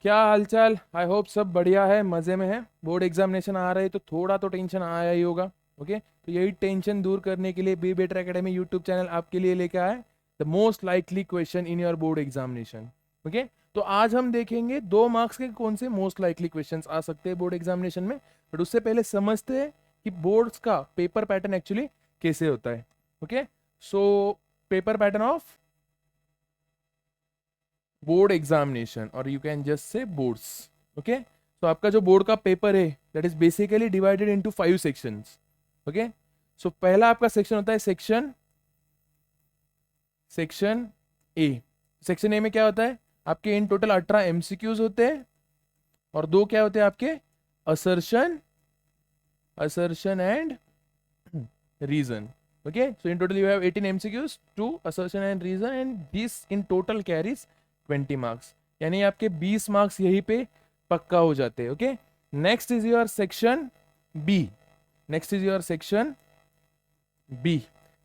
क्या हालचाल। I hope सब बढ़िया है, मज़े में है। बोर्ड एग्जामिनेशन आ रहे तो थोड़ा तो टेंशन आया ही होगा। ओके, तो यही टेंशन दूर करने के लिए be better academy YouTube channel आपके लिए लेके आए the most likely question in your board examination. Okay, तो आज हम देखेंगे 2 मार्क्स के कौन से मोस्ट लाइकली क्वेश्चंस आ सकते हैं बोर्ड एग्जामिनेशन में। बट उससे पहले समझते हैं कि बोर्ड्स का पेपर पैटर्न एक्चुअली कैसे होता है। Okay, so paper pattern of board examination, और you can just say boards. Okay, तो आपका जो बोर्ड का पेपर है that is basically divided into 5 sections. Okay, so पहला आपका सेक्शन होता है section section A. Section A में क्या होता है, आपके इन टोटल 18 एमसीक्यूज होते हैं और 2 क्या होते हैं आपके, assertion assertion and reason. Okay, so in total you have 18 MCQs, 2 assertion and reason, and this in total carries 20 marks. यानी आपके 20 मार्क्स यहीं पे पक्का हो जाते हैं। Okay, next is your section B. Next is your section B.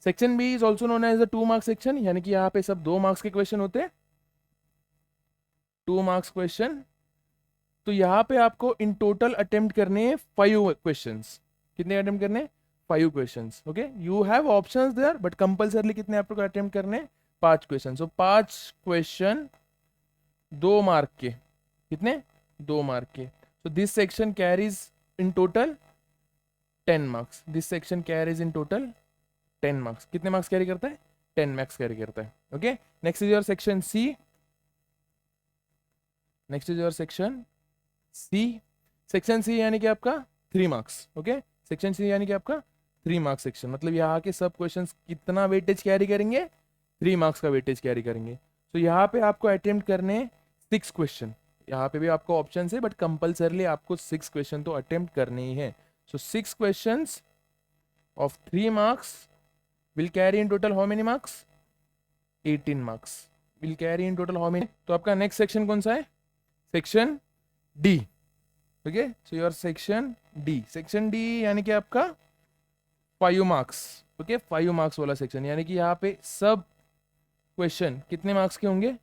Section B is also known as the 2 marks section, यानी कि यहाँ पे सब 2 मार्क्स के क्वेश्चन होते हैं, 2 मार्क्स क्वेश्चन। तो यहाँ पे आपको इन टोटल अटेम्प्ट करने हैं 5 क्वेश्चंस। कितने अटेम्प्ट करने हैं, 5 questions. Okay, you have options there but compulsorily कितने आपको अटेम्प्ट करने, 5 क्वेश्चन। सो 5 क्वेश्चन 2 मार्क के, कितने, 2 मार्क के। So this section carries in total 10 marks. This section carries in total 10 marks. कितने मार्क्स कैरी करता है, 10 मार्क्स कैरी करता है। Okay, next is your section C. Next is your section C. Section C यानी कि आपका 3 marks. Okay, section C यानी कि आपका 3 मार्क्स सेक्शन, मतलब यहाँ के सब क्वेश्चंस कितना वेटेज कैरी करेंगे, 3 मार्क्स का वेटेज कैरी करेंगे। तो यहाँ पे आपको अटेम्प्ट करने 6 क्वेश्चन। यहाँ पे भी आपको ऑप्शन है बट कंपल्सरली आपको 6 क्वेश्चन तो अटेम्प्ट करने ही है। सो 6 question of 3 marks will carry in total how many marks, 18 marks will carry in total how many. तो आपका नेक्स्ट सेक्शन कौन सा है, section D. Okay, so your section D. Section D यानी कि आपका 5 मार्क्स। ओके, 5 मार्क्स वाला section, यानी कि यहाँ पे सब क्वेश्चन कितने मार्क्स के होंगे,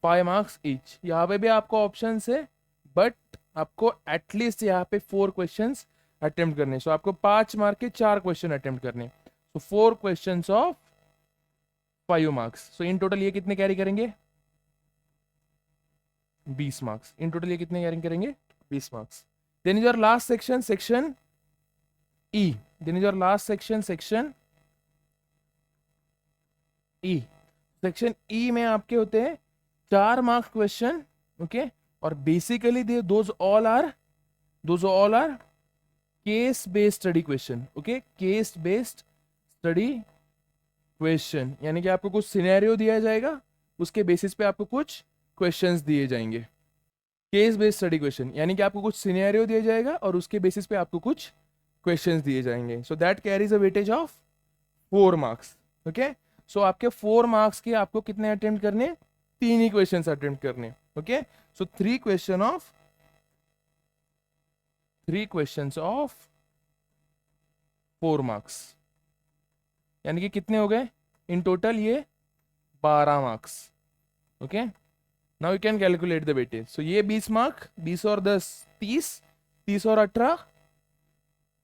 5 मार्क्स ईच। यहाँ पे भी आपको ऑप्शन है बट आपको एटलीस्ट यहाँ पे 4 क्वेश्चन अटेम्प्ट करने। सो आपको 5 मार्क के 4 क्वेश्चन अटेम्प्ट करने। सो 4 question of 5 marks. So in total ये कितने कैरी करेंगे, 20 मार्क्स। इन टोटल ये कितने कैरी करेंगे, 20 marks. Then is your last section, section E. Then is your last section, section E. Section E में आपके होते हैं 4 मार्क्स क्वेश्चन। ओके, और basically they those all are case based study question. Okay, case based study question, यानी कि आपको कुछ scenario दिया जाएगा, उसके बेसिस पे आपको कुछ क्वेश्चंस दिए जाएंगे। केस बेस्ड स्टडी क्वेश्चन यानी कि आपको कुछ सिनेरियो दिया जाएगा और उसके बेसिस पे आपको कुछ क्वेश्चंस दिए जाएंगे। So that carries a weightage of 4 marks. Okay, so आपके 4 मार्क्स के आपको कितने अटेम्प्ट करने, 3 ही क्वेश्चंस अटेम्प्ट करने। Okay, so 3 questions of 4 marks, यानी कि कितने हो गए इन टोटल, ये 12 marks. Okay, now you can calculate the weightage. So ये 20 मार्क, 20 और 10 30, 30 और 18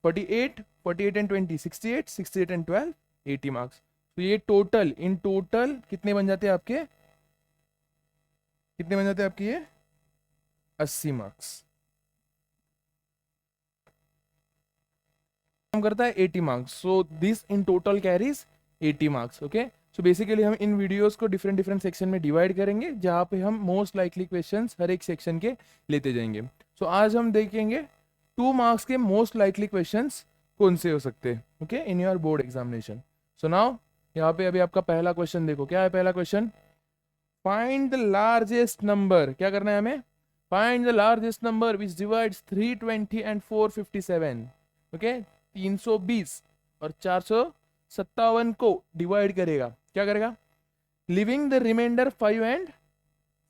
48, 48 एंड 20 68, 68 एंड 12 80 मार्क्स। तो ये टोटल इन टोटल कितने बन जाते हैं आपके, कितने बन जाते हैं आपके ये 80 मार्क्स। काम करता है 80 marks. So this in total carries 80 marks. Okay, so basically हम इन वीडियोस को डिफरेंट डिफरेंट सेक्शन में डिवाइड करेंगे, जहाँ पे हम मोस्ट लाइकली क्वेश्चंस हर एक सेक्शन के लेते जाएंगे। सो आज हम देखेंगे 2 मार्क्स के मोस्ट लाइकली क्वेश्चंस कौन से हो सकते हैं, okay, in your board examination. So now यहाँ पे अभी आपका पहला क्वेश्चन देखो, क्या है पहला question, find the largest number. क्या करना है हमें, find the largest number which divides 320 and 457। Okay, 320 और 457 को डिवाइड करेगा, क्या करेगा, leaving the remainder 5 and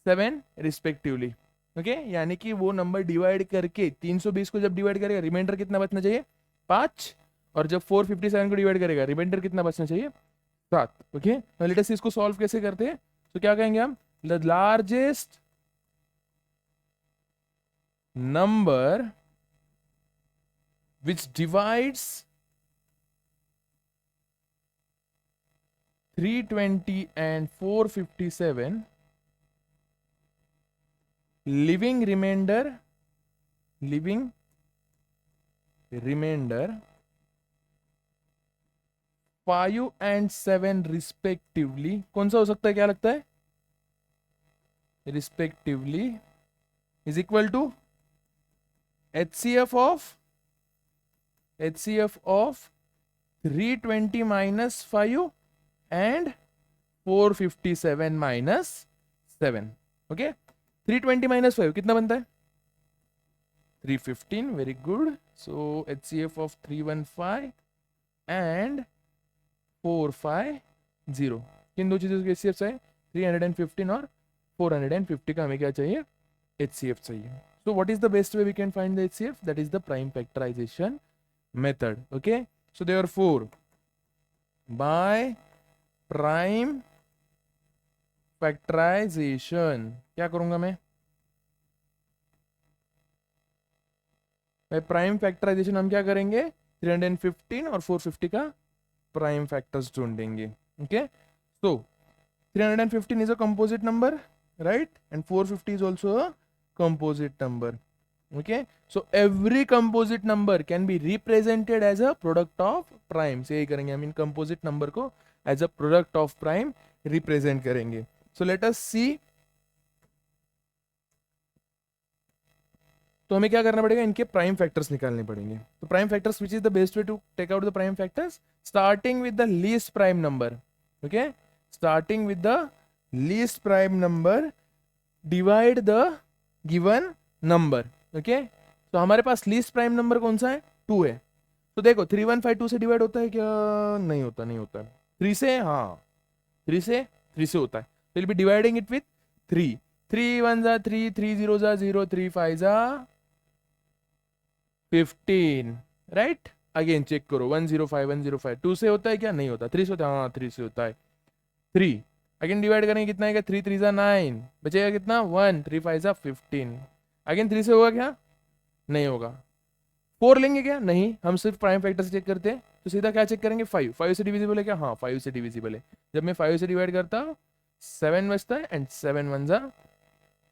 7 respectively. Okay, यानी कि वो नंबर डिवाइड करके 320 को जब डिवाइड करेगा रिमाइंडर कितना बचना चाहिए, 5, और जब 457 को डिवाइड करेगा रिमाइंडर कितना बचना चाहिए, 7। ओके, लेट अस इसको सॉल्व कैसे करते हैं। तो क्या कहेंगे हम, the largest number which divides 320 and 457, living remainder 5 and 7 respectively, कौन सा हो सकता है, क्या लगता है, respectively is equal to HCF of 320 minus 5 and 457 minus 7. Okay, 320 minus 5 कितना बनता है, 315. Very good. So HCF of 315 and 450, किन दो चीजों के HCF चाहिए, 315 और 450 का हमें क्या चाहिए, HCF चाहिए. So what is the best way we can find the HCF? That is the prime factorization method. Okay, so therefore by prime factorization क्या करूंगा मैं, by prime factorization हम क्या करेंगे, 315 और 450 का prime factors ढूंढेंगे. Okay, so 315 is a composite number, right, and 450 is also a composite number. Okay, so every composite number can be represented as a product of primes. यही करेंगे हम, इन composite number को as a product of prime represent करेंगे. So let us see. तो हमें क्या करना पड़ेगा, इनके प्राइम फैक्टर्स निकालने पड़ेंगे. तो prime factors, which is the best way to take out the prime factors, starting with the least prime number. Okay, starting with the least prime number divide the given number. Okay, तो हमारे पास least prime number कौन सा है, 2 है. तो देखो 3152 से divide होता है क्या, नहीं होता, नहीं होता है. 3 से, हाँ 3 से होता है. तो will be dividing it with 3. 3 1 जा 3, 3 0 जा 0, 3 5 जा 15, राइट. अगेन चेक करो, 105 105. 2 से होता है क्या, नहीं होता. 3 से होता है, हाँ 3 से होता है. 3 अगेन डिवाइड करेंगे, कितना आएगा, 3 3 जा 9, बचेगा कितना, 1, 3 5 जा 15. अगेन 3 से होगा क्या, नहीं होगा. 4 लेंगे क्या, नहीं, हम सिर्फ प्राइम फैक्टर से चेक करते हैं. तो सीधा क्या चेक करेंगे, 5 से डिविजिबल है क्या, हाँ 5 से डिविजिबल है. जब मैं 5 से डिवाइड करता हूँ 7 बचता है, एंड 7 1 जा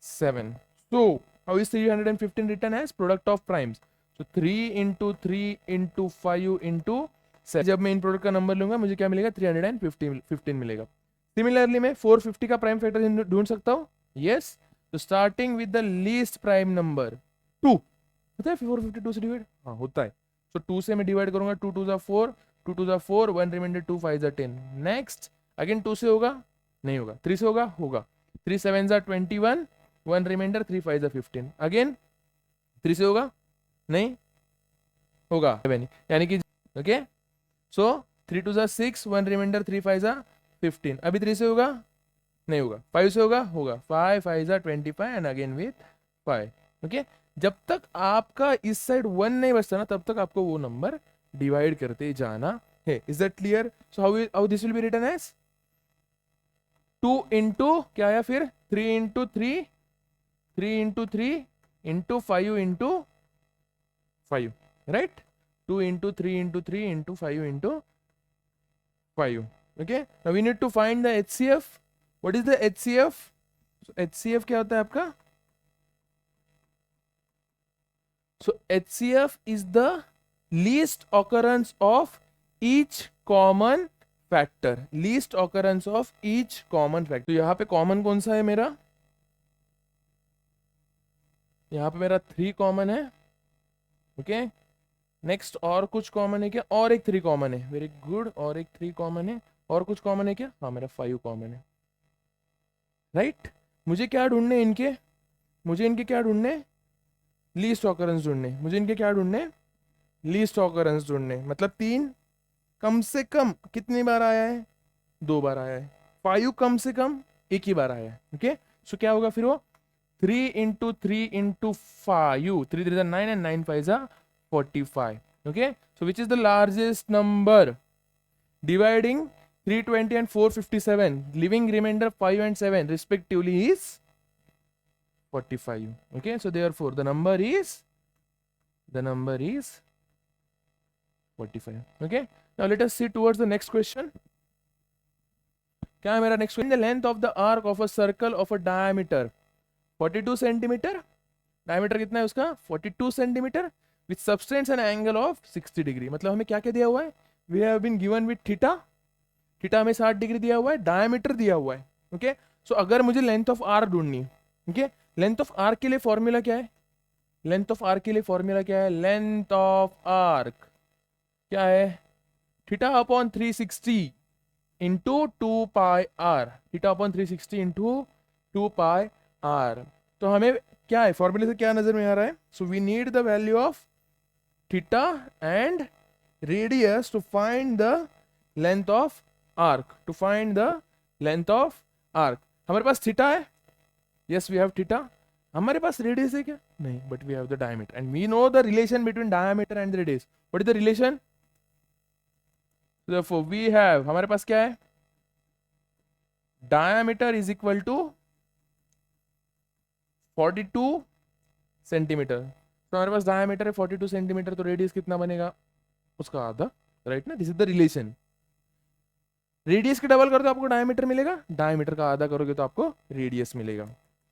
7. So how is 315 written as product of primes? So 3 into 3 into 5 into 7. जब मैं इन प्रोडक्ट का नंबर लूंगा मुझे क्या मिलेगा, 315 मिलेगा. सिमिलरली मैं 450 का प्राइम फैक्टर ढूंढ सकता हूँ. यस, तो starting with the least prime number 2 होता है. 452 से डिवाइड, हाँ होता है. सो 2 से मैं डिवाइड करूंगा, 2 2 जा 4, 2 2 जा 4, 1 रिमाइंडर 2 5 जा 10. नेक्स्ट अगेन 2 से होगा, नहीं होगा. 3 से होगा. 3 7 जा 21, 1 रिमाइंडर 3 5 जा 15. अगेन 3 से होगा, नहीं होगा, यानी कि ओके. सो 3 2 जा 6, 1 रिमाइंडर 3 5 जा 15. अभी 3 से होगा, नहीं होगा. 5 से होगा, 5 5 जा 25 एंड अगेन विथ 5. ओके, जब तक आपका इस साइड 1 नहीं बचता ना, तब तक आपको वो नंबर डिवाइड करते जाना है. Is that clear? So how this will be written as 2 into क्या आया फिर, 3 into 3, 3 into 3 into 5 into 5, right. 2 into 3 into 3 into 5 into 5. Okay, now we need to find the HCF. What is the HCF? So HCF क्या होता है आपका? So HCF is the least occurrence of each common factor. Least occurrence of each common factor. तो यहाँ पे common कौन सा है मेरा? यहाँ पे मेरा 3 कॉमन है. ओके, नेक्स्ट और कुछ कॉमन है क्या? और एक 3 कॉमन है. वेरी गुड, और एक 3 कॉमन है. और कुछ कॉमन है क्या? हाँ मेरा 5 कॉमन है, राइट. मुझे क्या ढूंढने इनके, मुझे इनके क्या ढूंढने, लीस्ट ऑकरेंस ढूंढने. मुझे इनके क्या ढूंढने, लीस्ट ऑकरेंस ढूंढने. मतलब 3 कम से कम कितनी बार आया है, 2 बार आया है. 5 कम से कम 1 ही बार आया है. ओके, सो क्या होगा फिर वो, 3 into 3 into 5, 3 3 9 and 9 5 45. Okay, so which is the largest number dividing 320 and 457, leaving remainder 5 and 7 respectively is 45. Okay, so therefore the number is 45. Okay, now let us see towards the next question. क्या है मेरा next? The length of the arc of a circle of a diameter 42 centimetre. Diameter कितना है उसका? 42 centimetre with substance an angle of 60 degree. मतलब हमें क्या क्या दिया हुआ है? We have been given with theta. Theta हमें 60 डिग्री दिया हुआ है, डायमीटर दिया हुआ है. ओके, सो अगर मुझे लेंथ ऑफ आर्क ढूंढनी है, ओके, लेंथ ऑफ आर्क के लिए फॉर्मूला क्या है? लेंथ ऑफ आर्क के लिए फॉर्मूला क्या है? लेंथ ऑफ आर्क क्या है? Theta upon 360 into 2 pi r. Theta upon 360 into 2 pi r. तो हमें क्या है फॉर्मूले से क्या नजर में आ रहा है? So we need the value of theta and radius to find the length of arc. To find the length of arc. हमारे पास थीटा है, यस वी हैव थीटा. हमारे पास रेडियस है क्या? नहीं, but we have the diameter and we know the relation between diameter and the radius. What is the relation? Therefore we have, हमारे पास क्या है? Diameter is equal to 42 centimetre. तो हमारे पास डायमीटर है 42 सेंटीमीटर, तो रेडियस कितना बनेगा? उसका आधा. राइट ना? This is the relation. Radius के डबल करो तो आपको डायमीटर मिलेगा, डायमीटर का आधा करोगे तो आपको रेडियस मिलेगा.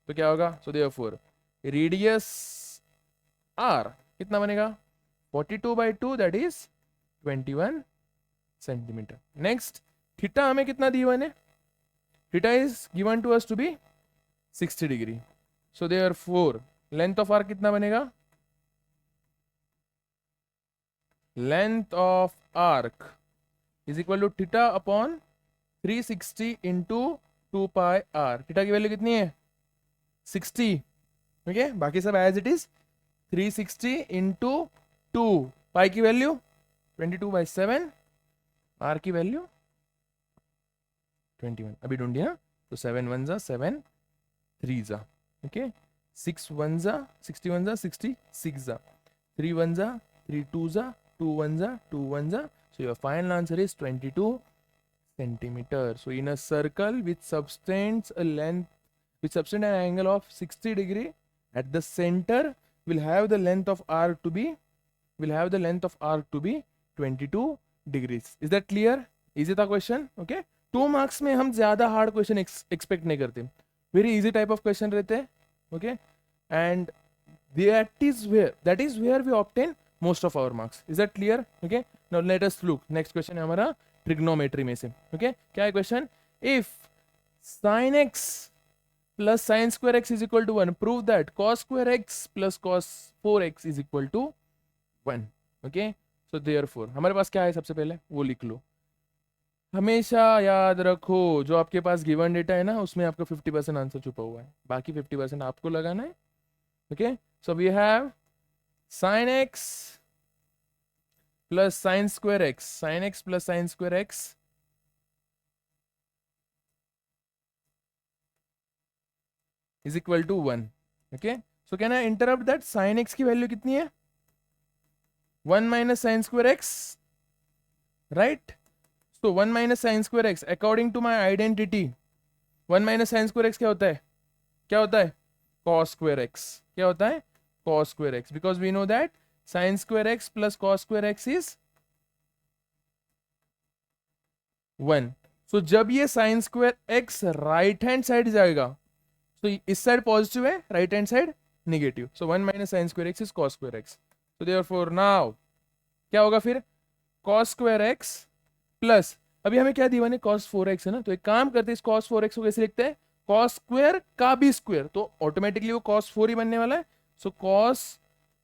तो क्या होगा? सो देयरफॉर रेडियस आर कितना बनेगा? 42/2 that is 21 centimetre. Next, theta हमें कितना दी हुआ है? Theta is given to us to be 60 degree. So therefore length of arc कितना बनेगा? Length of arc is equal to theta upon 360 into 2 pi r. Theta की वैल्यू कितनी है? 60. ओके, बाकी सब as it is. 360 into 2 pi की value 22/7. Are की value 21 अभी ढूंढ दिया. तो 7 1 जा 7 3 जा. ओके, 6 1 जा 61 जा 66 जा. 3 1 जा 3 2 जा 2 1 जा 2 1 जा. So your final answer is 22 centimeter. So in a circle with subtends a length, with subtend an angle of 60 degree, at the center will have the length of arc to be 22 degrees. Is that clear? Easy था question. Okay. 2 marks में हम ज़्यादा hard question expect नहीं करते. Very easy type of question रहते हैं. Okay. And that is where we obtain most of our marks. Is that clear? Okay. Now let us look. Next question है हमारा trigonometry में से. Okay. क्या है question? If sin x plus sin square x is equal to 1, prove that cos square x plus cos 4x is equal to 1. Okay. So therefore हमारे पास क्या है? सबसे पहले वो लिख लो. हमेशा याद रखो जो आपके पास गिवन डेटा है ना, उसमें आपका 50% आंसर छुपा हुआ है, बाकी 50% आपको लगाना है. Okay, so we have sin x plus sin square x, sin x plus sin square x is equal to 1. Okay, so can I interrupt that? sin x की वैल्यू कितनी है? 1 minus sin square x, right? So 1 minus sin square x, according to my identity, 1 minus sin square x क्या होता है? क्या होता है? cos square x. क्या होता है? cos square x. Because we know that sin square x plus cos square x is 1. So जब ये sin square x right hand side जाएगा, तो इस साइड पॉजिटिव है, right hand side negative. So 1 minus sin square x is cos square x. So therefore now क्या होगा फिर? cos square x plus, अभी हमें क्या दीवाने? cos 4x है ना, तो एक काम करते हैं, इस cos 4x को कैसे लिखते हैं? cos स्क्वायर का भी स्क्वायर, तो ऑटोमेटिकली वो cos 4 ही बनने वाला है. सो cos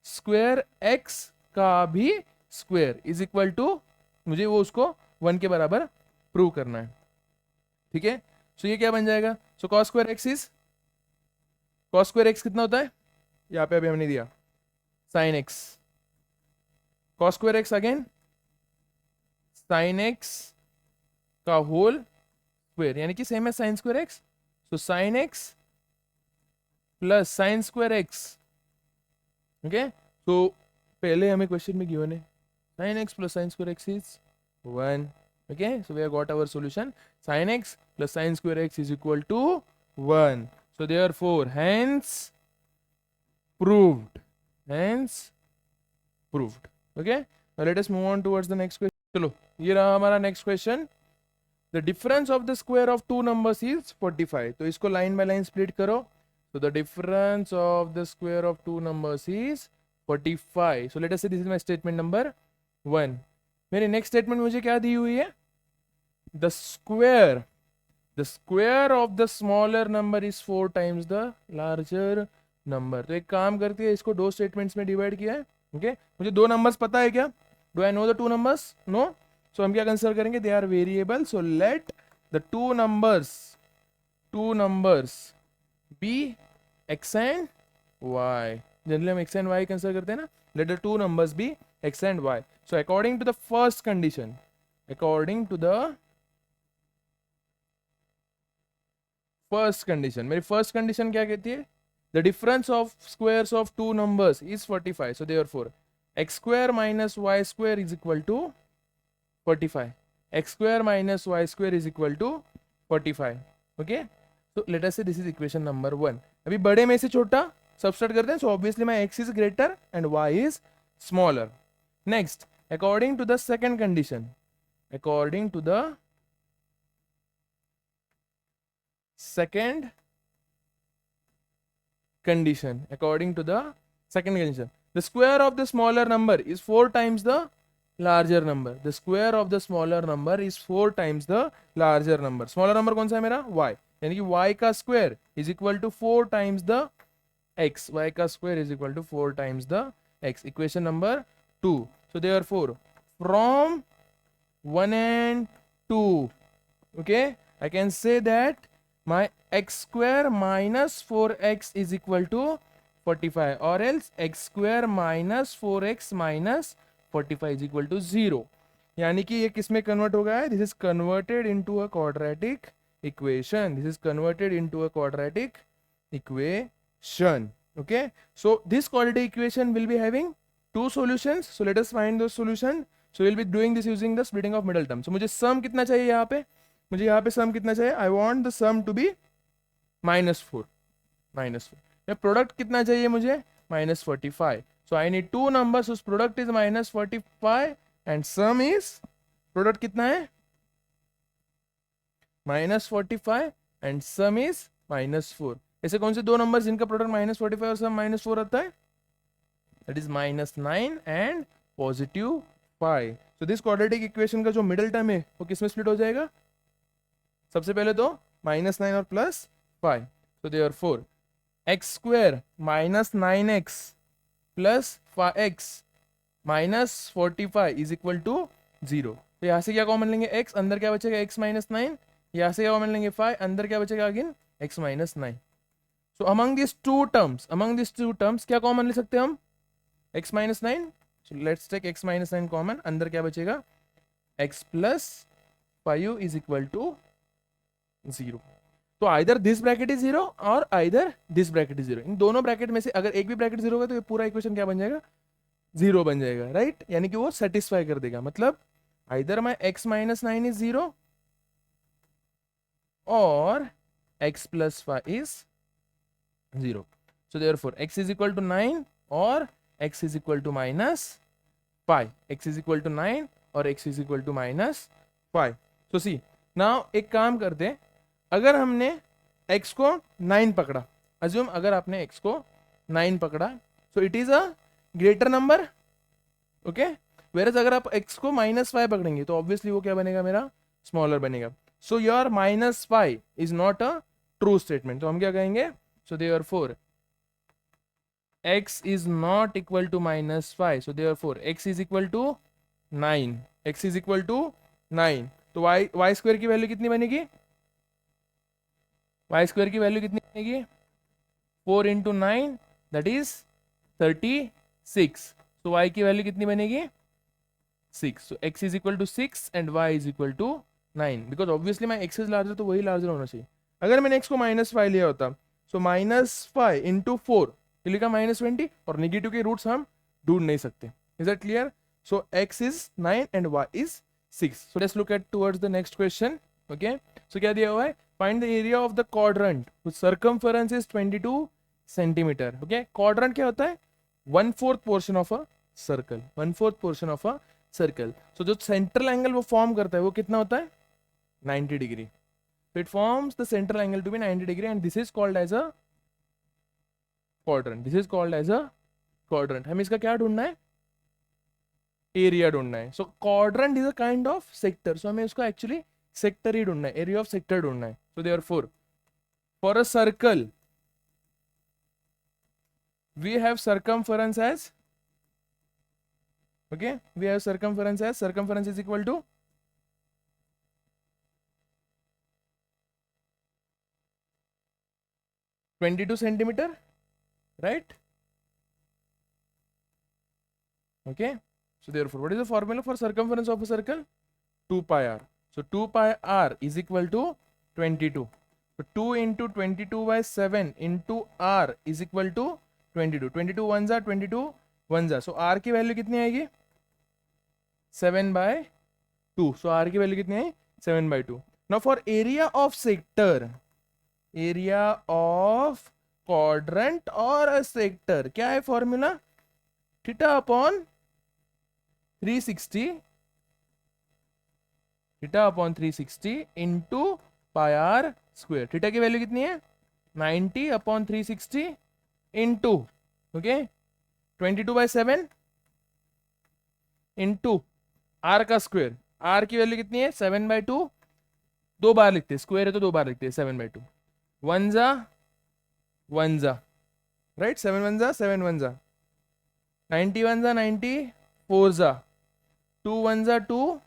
स्क्वायर x का भी स्क्वायर इज इक्वल टू, मुझे वो उसको 1 के बराबर प्रूव करना है. ठीक है, सो ये क्या बन जाएगा? सो cos square x is, cos square x कितना होता है? यहाँ पे अभी हमने दिया sin x, cos square x again sin x का होल स्क्वायर, यानी कि सेम है sin स्क्वायर x. सो sin x plus sin square x. Okay, तो पहले हमें क्वेश्चन में गिवन है sin x plus sin square x is 1. Okay, so we have got our solution. Sin x plus sin square x is equal to 1. So therefore hence proved, hence proved. Okay, now let us move on towards the next question. चलो ये रहा हमारा next question. The difference of the square of two numbers is 45. तो इसको line by line split करो. So the difference of the square of two numbers is 45. So let us say this is my statement number 1. मेरी next statement मुझे क्या दी हुई है? The square of the smaller number is 4 times the larger number. तो एक काम करती है, इसको दो स्टेटमेंट्स में डिवाइड किया है. ओके, मुझे दो नंबर्स पता है क्या? Do I know the two numbers? No. So हम क्या कंसिडर करेंगे? They are variable. So let the two numbers be x and y. Generally हम एक्स एंड वाई कंसिडर करते हैं ना. Let the two numbers be x and y. So according to the first condition, मेरी first condition क्या कहती है? The difference of squares of two numbers is 45. So therefore x square minus y square is equal to 45. x square minus y square is equal to 45. Okay, so let us say this is equation number 1. अभी बड़े में से छोटा subtract करते हैं. so obviously my x is greater and y is smaller. Next, according to the second condition, according to the second condition, the square of the smaller number is 4 times the larger number. The square of the smaller number is 4 times the larger number. Smaller number कौन सा है मेरा? y. यानी कि y का square is equal to 4 times the x. y का square is equal to 4 times the x. Equation number 2. So therefore from 1 and 2, okay, I can say that my x square minus 4x is equal to 45, or else x square minus 4x minus 45 is equal to 0. यानी कि ये किस में convert हो गया है? This is converted into a quadratic equation. Okay, so this quadratic equation will be having two solutions. So let us find those solution. So we'll be doing this using the splitting of middle term. So मुझे sum कितना चाहिए यहाँ पे? मुझे यहाँ पे sum कितना चाहिए? I want the sum to be -4. या प्रोडक्ट कितना चाहिए मुझे? -45. So I need two numbers whose product is -45 and sum is, product कितना है? -45 and sum is -4. ऐसे कौन से दो नंबर्स जिनका प्रोडक्ट -45 और सम -4 आता है? That is -9 and +5. So this quadratic equation का जो मिडिल टर्म है वो किसमें स्प्लिट हो जाएगा? सबसे पहले तो -9 और +5. So therefore x square -9x plus 5x -45 is equal to 0. तो यहाँ से क्या कॉमन लेंगे? x. अंदर क्या बचेगा? x -9. यहाँ से क्या कॉमन लेंगे? 5. अंदर क्या बचेगा? Again x -9. So among this two terms क्या कॉमन ले सकते हैं हम? x -9. So let's take x -9 common. अंदर क्या बचेगा? x + 5 is equal to 0. तो आइदर दिस ब्रैकेट इज 0 और आइदर दिस ब्रैकेट इज 0. इन दोनों ब्रैकेट में से अगर एक भी ब्रैकेट 0 होगा तो ये पूरा इक्वेशन क्या बन जाएगा? 0 बन जाएगा, राइट? यानी कि वो सेटिस्फाई कर देगा. मतलब आइदर माई x -9 इज 0 और x + 5 is 0. So therefore x is equal to 9 और x is equal to -5. x is equal to 9 और x is equal to -5. So see, now एक काम करते हैं. अगर हमने x को 9 पकड़ा, अज्यूम अगर आपने x को 9 पकड़ा, so it is a greater number, okay? Whereas अगर आप x को -5 पकड़ेंगे तो obviously वो क्या बनेगा? मेरा स्मॉलर बनेगा. So your -5 is not a true statement. तो हम क्या कहेंगे? So therefore x is not equal to -5. So therefore x is equal to 9. x is equal to 9. तो y स्क्वायर की वैल्यू कितनी बनेगी? y स्क्वायर की वैल्यू कितनी बनेगी? 4 into 9 that is 36. So y की वैल्यू कितनी बनेगी? 6. So x is equal to 6 and y is equal to 9. Because obviously my x is larger, तो वही larger होना चाहिए. अगर मैंने x को -5 लिया होता, so -5 into 4 ये लिखा -20 और नेगेटिव के रूट्स हम ढूंढ नहीं सकते. Is that clear? So x is 9 and y is 6. So let's look at towards the next question. Okay, so क्या दिया हुआ है? Find the area of the quadrant whose circumference is 22 centimetre. Okay, quadrant क्या होता है? 1/4 portion of a circle. 1/4 portion of a circle. So जो central angle वो form करता है वो कितना होता है? 90 degree. So it forms the central angle to be 90 degree and this is called as a quadrant. This is called as a quadrant. हमें इसका क्या ढूंढना है? एरिया ढूंढना है. So quadrant is a kind of sector. So हमें उसका actually sector ही ढूंढना है, एरिया ऑफ सेक्टर ढूंढना है. So therefore for a circle we have circumference as, okay, we have circumference as, circumference is equal to 22 centimeter, right? Okay, so therefore what is the formula for circumference of a circle? 2 pi r. So 2 pi r is equal to 22. So 2 into 22 by 7 into r is equal to 22. 22 ones are 22 ones are. So r की value कितनी आएगी? 7 by 2. So r की value कितनी है? 7 by 2. Now for area of sector, area of quadrant or a sector, क्या है formula? Theta upon 360, theta upon 360 into pi r square. Theta की value कितनी है? 90 upon 360 into, okay, 22/7 into r का square. R की value कितनी है? 7/2. दो बार लिखते हैं, स्क्वायर है तो दो बार लिखते हैं. 7/2. 1 जा 1 जा, राइट? 7 1 जा 7 1 जा, 90 1 जा 90, 4 जा 2 1 जा 2,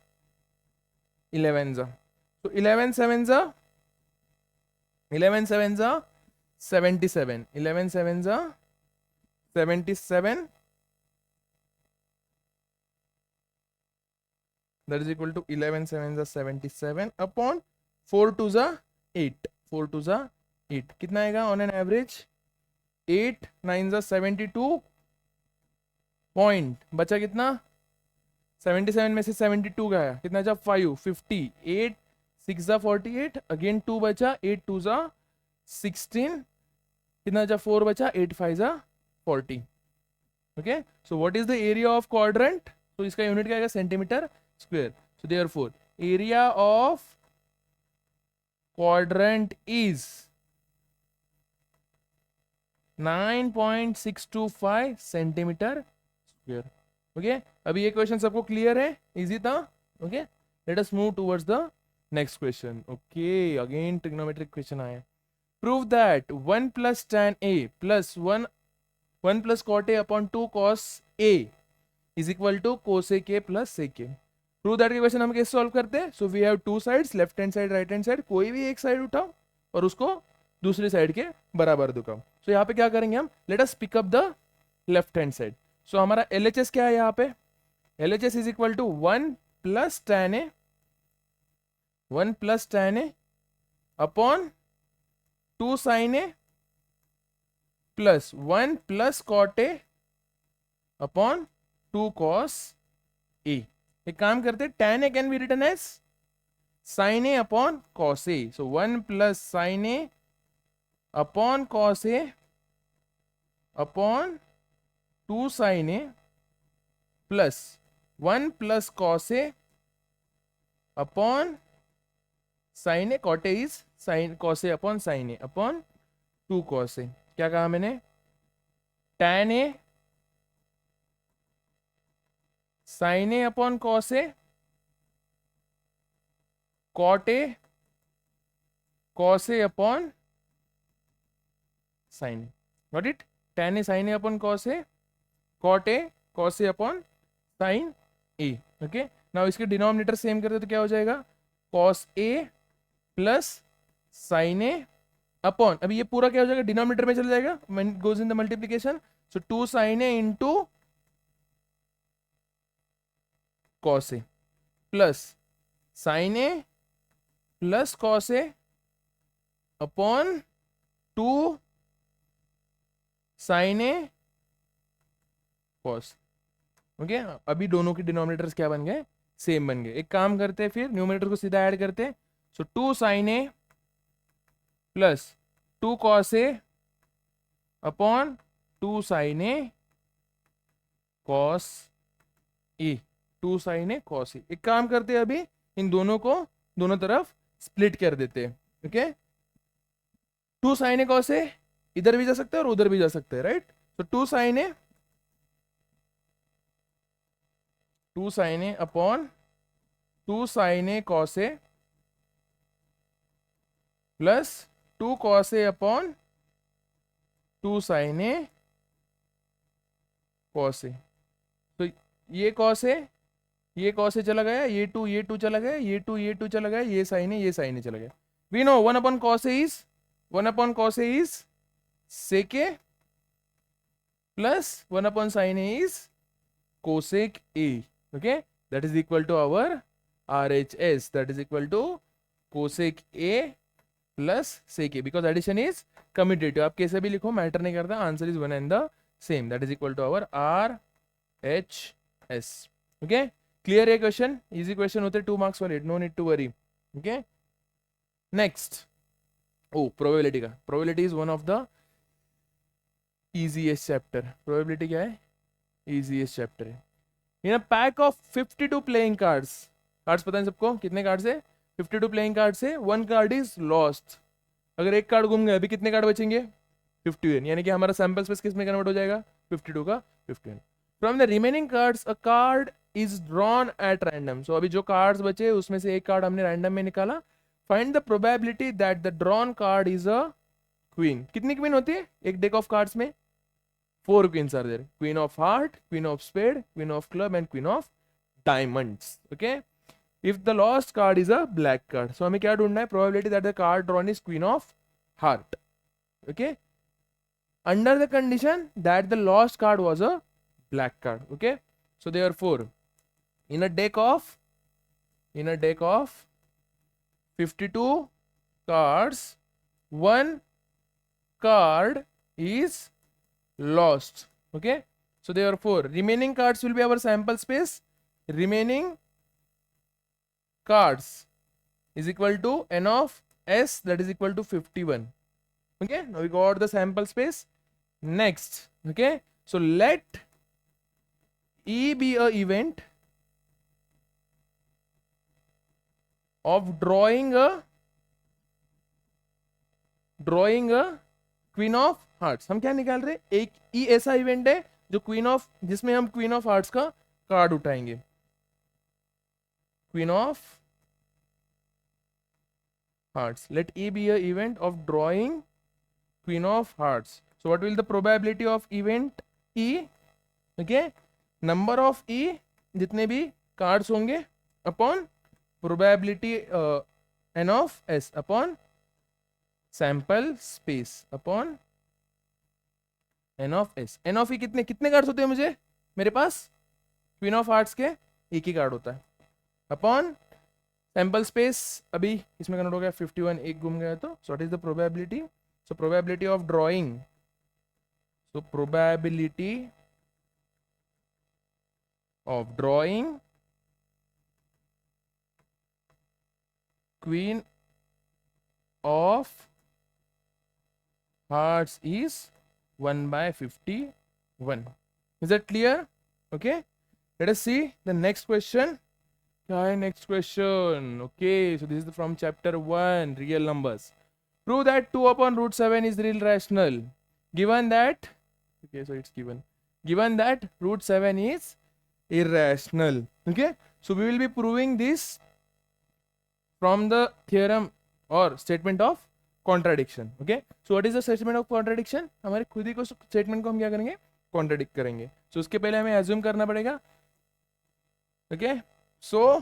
11 जा. तो 11 7 जा 11 7 जा 77, 11 7 जा 77, that is equal to 11 7 जा 77 अपॉन 4 2 जा 8, 4 2 जा 8. कितना आएगा ऑन एन एवरेज? 8 9 जा 72 पॉइंट. बचा कितना? 77 में से 72 गया, कितना जा? 5 50. 8 6 जा 48, अगेन 2 बचा, 8 2 जा 16, कितना जा? 4 बचा, 8 5 जा 40. Okay, so what is the area of quadrant? तो इसका यूनिट क्या आएगा? Centimetre square. So therefore area of quadrant is 9.625 centimetre square. Okay, अभी ये क्वेश्चन सबको क्लियर है? इजी था? Okay, let us move towards the next question. Okay, again trigonometric question आया. Prove that 1 plus tan a plus 1 plus cot a upon 2 cos a is equal to cos a k plus sec a. Prove that के question हम कैसे solve करते हैं? So we have two sides, left hand side right hand side. कोई भी एक side उठाओ और उसको दूसरी साइड के बराबर दिखाओ. सो यहाँ पे क्या करेंगे हम? Let us pick up the left hand side. So हमारा LHS क्या है यहाँ पे? LHS is equal to 1 plus tan a, 1 plus tan a upon 2 sin a plus 1 plus cot a upon 2 cos a. एक काम करते, tan a can be written as sin a upon cos a. So 1 plus sin a upon cos a upon 2 sin a plus 1 plus cos a upon sin a. cot a is sin cos a upon sin a upon 2 cos a. क्या कहा मैंने? tan a sin a upon cos a, cot a cos a upon sin a. Got it? tan a sin a upon cos a, cot a cos a upon sin a. Okay, now इसके denominator same करते तो क्या हो जाएगा? cos a plus sin a upon, अभी ये पूरा क्या हो जाएगा? डिनोमिनेटर में चला जाएगा when it goes in the multiplication. So 2 sin a into cos a plus sin a plus cos a upon 2 sin a cos. Okay, अभी दोनों के डिनोमिनेटर्स क्या बन गए? सेम बन गए. एक काम करते हैं, फिर न्यूमरेटर को सीधा ऐड करते हैं. So 2 sin a plus 2 cos a upon 2 sine a cos a, 2 sine a cos a. एक काम करते हैं, अभी इन दोनों को दोनों तरफ स्प्लिट कर देते हैं। ओके, 2 साइन ए कॉस ए इधर भी जा सकते हैं और उधर भी जा सकते हैं, राइट। तो 2 sine A upon 2 sine a cos A plus 2 cos A upon 2 sine a cos ए। तो ये कॉस ए, ये कॉस ए चला गया, ये टू चला गया, ये टू चला गया, ये साइन ए चला गया। We know 1 upon cos A is sec A plus 1 upon sine A is cosec A. Okay, that is equal to our RHS, that is equal to cosec A plus sec A, because addition is commutative। आप कैसे भी लिखो matter नहीं करता, answer is one and the same, that is equal to our RHS। Okay, clear है question? Easy question होते 2 marks वाले, no need to worry. Okay, next, oh probability का, probability is one of the easiest chapter. Probability क्या है? Easiest chapter है। In a pack of 52 playing cards, cards पता है सबको कितने कार्ड्स है? 52 प्लेइंग कार्ड्स है, 1 कार्ड इज लॉस्ट। अगर एक कार्ड गुम गया, अभी कितने कार्ड बचेंगे? 51, यानी कि हमारा सैंपल स्पेस किस में कन्वर्ट हो जाएगा? 52 का 51। From the remaining cards a card is drawn at random. So अभी जो कार्ड्स बचे उसमें से एक कार्ड हमने रैंडम में निकाला। Find the probability that the drawn card is a queen. कितनी क्वीन होती है एक डेक ऑफ कार्ड्स में? 4 queens are there, queen of heart, queen of spade, queen of club and queen of diamonds। okay, if the lost card is a black card, so हमें क्या ढूंढना है? probability that the card drawn is queen of heart। okay, under the condition that the lost card was a black card। okay, so therefore in a deck of 52 cards, 1 card is lost। okay, so therefore remaining cards will be our sample space, remaining cards is equal to n of s, that is equal to 51। okay, now we got the sample space। next, okay, so let E be a event of drawing a queen of hearts. हम क्या निकाल रहे हैं? एक ई ऐसा event है जो queen of, जिसमें हम क्वीन ऑफ हार्ट्स का कार्ड उठाएंगे। Queen of hearts, let E be a event of drawing queen of hearts. So what will the probability of event E? Okay, number of E, जितने भी cards होंगे, upon probability n of S upon sample space upon n of S. N of E कितने cards होते हैं मुझे? मेरे पास queen of hearts के एक ही कार्ड होता है, अपॉन सैंपल स्पेस। अभी इसमें कन्वर्ट हो गया 51, एक गुम गया, तो what is the probability? So probability of drawing, so probability of drawing queen of hearts is 1 by 51। is that clear? okay, let us see the next question। क्या है next question? okay, so this is from chapter 1, real numbers। prove that 2 upon root 7 is real rational given that, okay, so it's given that root 7 is irrational। okay, so we will be proving this from the theorem or statement of contradiction. Okay, so what is the statement of contradiction? हमारे खुद ही को statement को हम क्या करेंगे? Contradict करेंगे। सो उसके पहले हमें एज्यूम करना पड़ेगा। Okay, so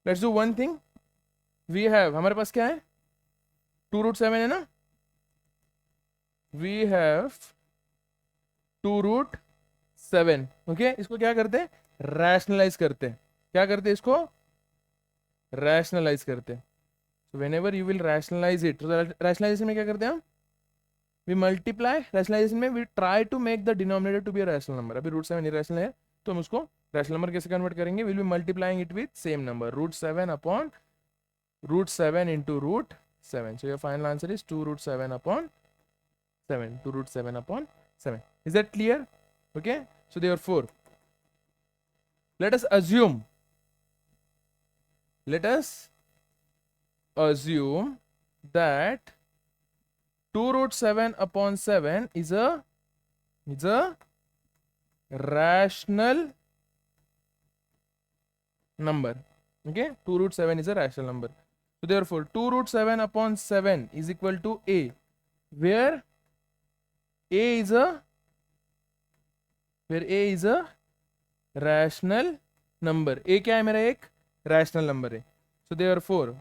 let's do one thing. We have, हमारे पास क्या है? 2 रूट 7 है ना? We have 2 root 7। ओके, इसको क्या करते हैं? रैशनलाइज करते हैं। क्या करते हैं इसको? रैशनलाइज करते हैं। So whenever you will rationalize it, तो rationalization में क्या करते हैं हम? We multiply, rationalization में we try to make the denominator to be a rational number। अभी root 7 irrational है, तो हम उसको rational number कैसे convert करेंगे? We'll be multiplying it with same number, root 7 upon root 7 into root 7। So your final answer is 2 root 7 upon 7, 2 root 7 upon 7. Is that clear? Okay, so therefore let us assume that 2 root 7 upon 7 is a rational number. Okay, 2 root 7 is a rational number. So therefore 2 root 7 upon 7 is equal to a, where a is a rational number. a क्या है मेरा? एक rational number है. So therefore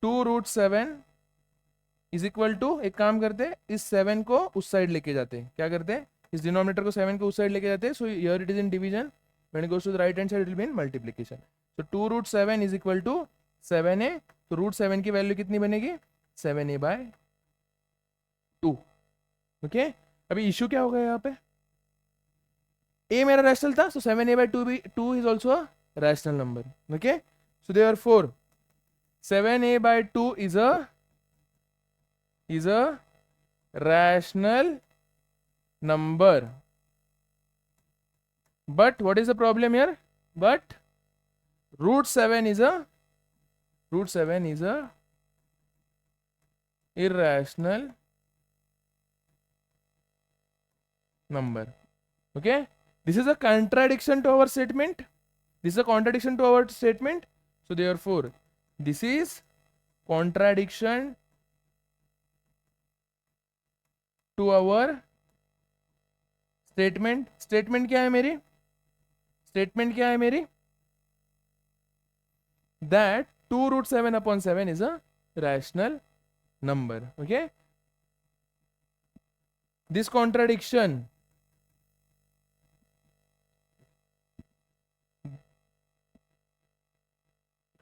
2 root 7 is equal to, एक काम करते हैं, इस 7 को उस साइड लेके जाते हैं. क्या करते हैं? इस डिनोमिनेटर को 7 को उस साइड लेके जाते हैं. So here it is in division. When it goes to the right hand side, it will be in multiplication. So 2 root 7 is equal to 7a. तो root 7 की वैल्यू कितनी बनेगी? 7a by 2. ओके, अभी issue क्या होगा यहाँ पे? a मेरा रैशनल था, so 7a by 2 is also a rational number. Okay, so therefore 7a by 2 is a rational number. But what is the problem here? But root 7 is a irrational number. Okay, this is a contradiction to our statement. So therefore this is contradiction to our statement. Statement क्या है मेरी? That 2 root 7 upon 7 is a rational number. Okay, this contradiction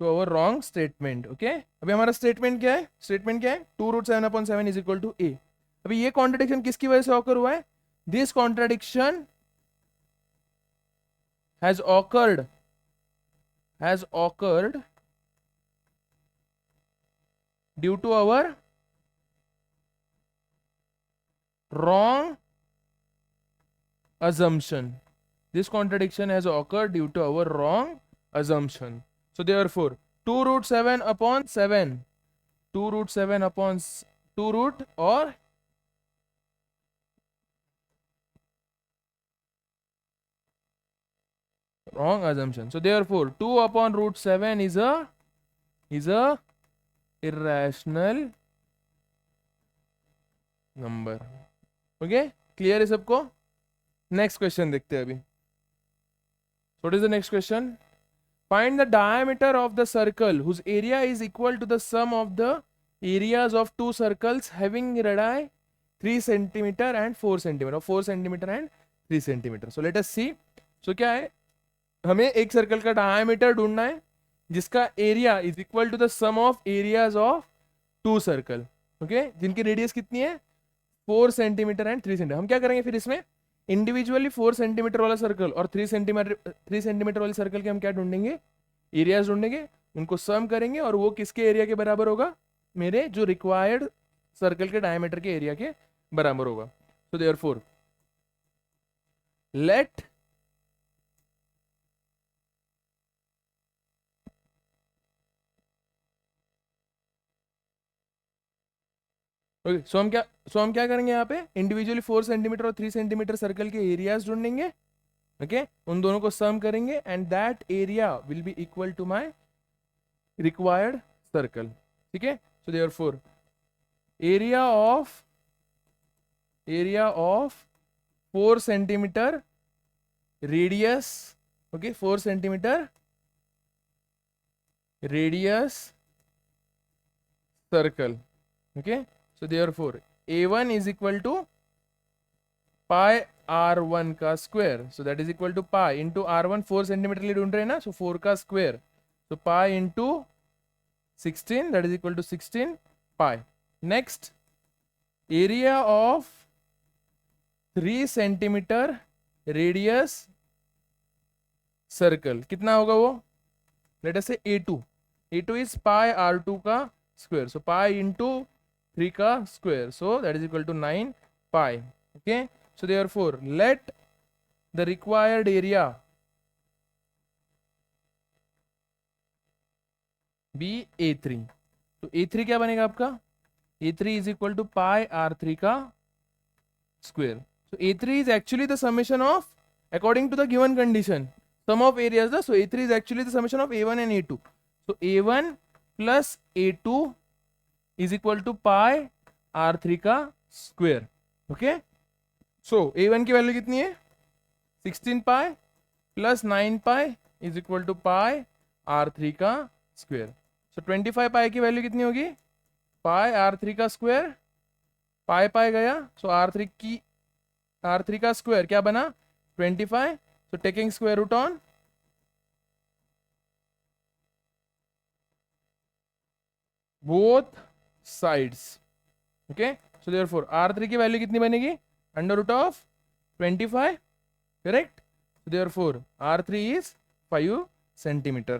to our wrong statement. Okay, अभी हमारा statement क्या है? 2 root 7 upon 7 is equal to a. अभी ये contradiction किसकी वजह से occur हुआ है? This contradiction has occurred due to our wrong assumption. This contradiction has occurred due to our wrong assumption. So therefore 2 root 7 upon 7, 2 root 7 upon 2 root or wrong assumption. So therefore 2 upon root 7 is a irrational number. Okay, clear है सबको? Next question देखते हैं अभी. What is the next question? Find the diameter of the circle whose area is equal to the sum of the areas of two circles having radii 3 cm and 4 cm, or 4 cm and 3 cm. So let us see. So क्या है? हमें एक circle का diameter ढूंढना है जिसका area is equal to the sum of areas of two circle. Okay, जिनकी radius कितनी है? 4 सेंटीमीटर एंड 3 सेंटीमीटर. हम क्या करेंगे फिर इसमें? इंडिविजुअली 4 सेंटीमीटर वाला सर्कल और 3 सेंटीमीटर वाले सर्कल के हम क्या ढूंढेंगे? एरियाज ढूंढेंगे, उनको सम करेंगे और वो किसके एरिया के बराबर होगा? मेरे जो रिक्वायर्ड सर्कल के डायमीटर के एरिया के बराबर होगा. सो देयरफॉर लेट ओके, सो हम क्या करेंगे यहाँ पे? इंडिविजुअली 4 सेंटीमीटर और 3 सेंटीमीटर सर्कल के एरियाज ढूंढेंगे. ओके, उन दोनों को सम करेंगे and that area will be equal to my required circle. ठीक है, so therefore area of 4 centimetre radius. Okay, 4 centimetre radius circle. Okay, so therefore a1 is equal to pi r1 का square. so that is equal to pi into r1. 4 centimetre लिए ढूंढ रहे हैं ना, so 4 का square, so pi into 16, that is equal to 16 pi. next, area of 3 centimetre radius circle कितना होगा वो? लेट अस से a2 is pi r2 का स्क्वायर, so pi into 3 का square, so that is equal to 9 pi. Okay, so therefore let the required area be A3. तो A3 क्या बनेगा आपका? A3 is equal to pi R3 का square. So A3 is actually the summation of, according to the given condition, sum of areas. So A3 is actually the summation of A1 and A2. So A1 plus A2 is equal to pi R3 का square. Okay. So A1 की value कितनी है? 16 pi plus 9 pi is equal to pi R3 का square. So 25 pi की value कितनी होगी? pi R3 का square. पाई पाई गया, सो R3 का स्क्वायर क्या बना? 25. So taking square root on both sides. Okay, so therefore R3 की वैल्यू कितनी बनेगी? Under root of 25. Correct. So therefore R3 is 5 centimetre.